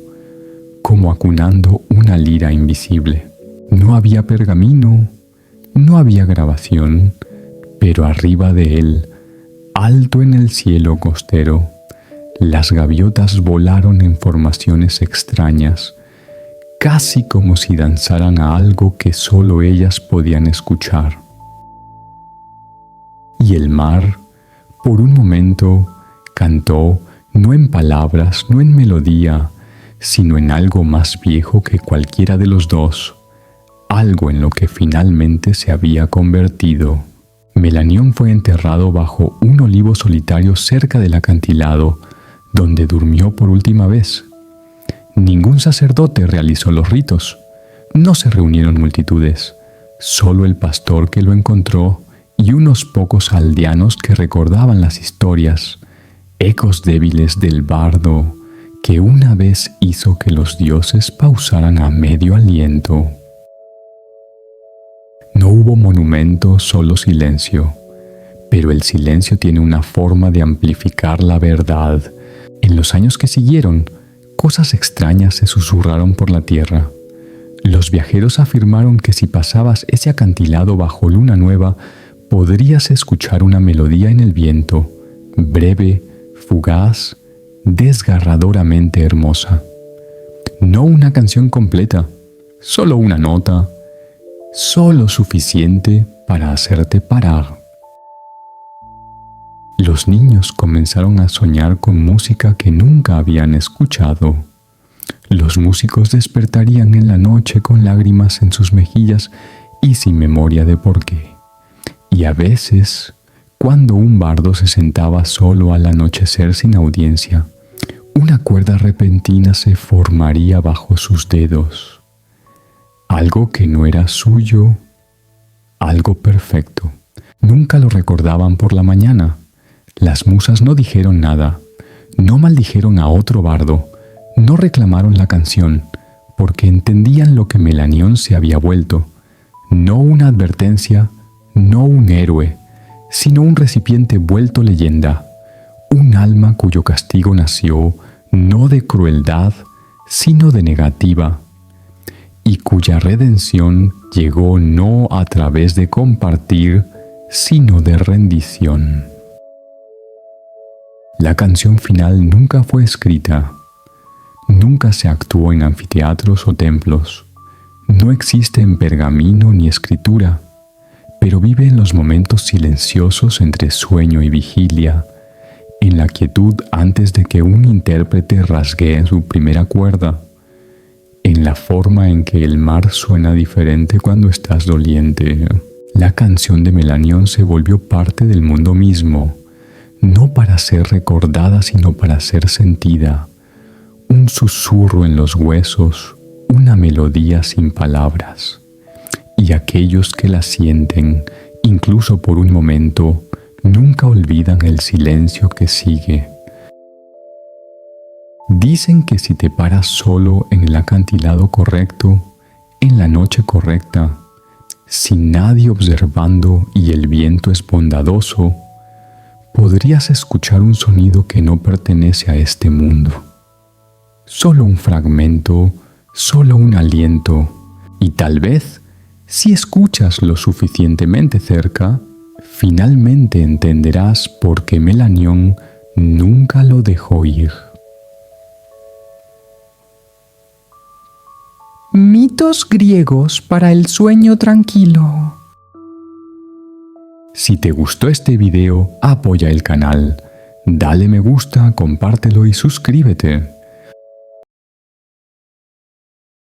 como acunando una lira invisible. No había pergamino, no había grabación, pero arriba de él, alto en el cielo costero, las gaviotas volaron en formaciones extrañas, casi como si danzaran a algo que solo ellas podían escuchar. Y el mar, por un momento, cantó no en palabras, no en melodía, sino en algo más viejo que cualquiera de los dos, algo en lo que finalmente se había convertido. Melanión fue enterrado bajo un olivo solitario cerca del acantilado, donde durmió por última vez. Ningún sacerdote realizó los ritos, no se reunieron multitudes, solo el pastor que lo encontró y unos pocos aldeanos que recordaban las historias, ecos débiles del bardo que una vez hizo que los dioses pausaran a medio aliento. No hubo monumento, solo silencio, pero el silencio tiene una forma de amplificar la verdad. En los años que siguieron, cosas extrañas se susurraron por la tierra. Los viajeros afirmaron que si pasabas ese acantilado bajo luna nueva, podrías escuchar una melodía en el viento, breve, fugaz, desgarradoramente hermosa. No una canción completa, solo una nota, solo suficiente para hacerte parar. Los niños comenzaron a soñar con música que nunca habían escuchado. Los músicos despertarían en la noche con lágrimas en sus mejillas y sin memoria de por qué. Y a veces, cuando un bardo se sentaba solo al anochecer sin audiencia, una cuerda repentina se formaría bajo sus dedos. Algo que no era suyo, algo perfecto. Nunca lo recordaban por la mañana. Las musas no dijeron nada, no maldijeron a otro bardo, no reclamaron la canción, porque entendían lo que Melanión se había vuelto. No una advertencia, no un héroe, sino un recipiente vuelto leyenda, un alma cuyo castigo nació no de crueldad, sino de negativa, y cuya redención llegó no a través de compartir, sino de rendición. La canción final nunca fue escrita, nunca se actuó en anfiteatros o templos, no existe en pergamino ni escritura, pero vive en los momentos silenciosos entre sueño y vigilia, en la quietud antes de que un intérprete rasguee su primera cuerda, en la forma en que el mar suena diferente cuando estás doliente. La canción de Melanión se volvió parte del mundo mismo, no para ser recordada sino para ser sentida, un susurro en los huesos, una melodía sin palabras. Y aquellos que la sienten, incluso por un momento, nunca olvidan el silencio que sigue. Dicen que si te paras solo en el acantilado correcto, en la noche correcta, sin nadie observando y el viento es bondadoso, podrías escuchar un sonido que no pertenece a este mundo. Solo un fragmento, solo un aliento, y tal vez, si escuchas lo suficientemente cerca, finalmente entenderás por qué Melanión nunca lo dejó ir. Mitos griegos para el sueño tranquilo. Si te gustó este video, apoya el canal, dale me gusta, compártelo y suscríbete.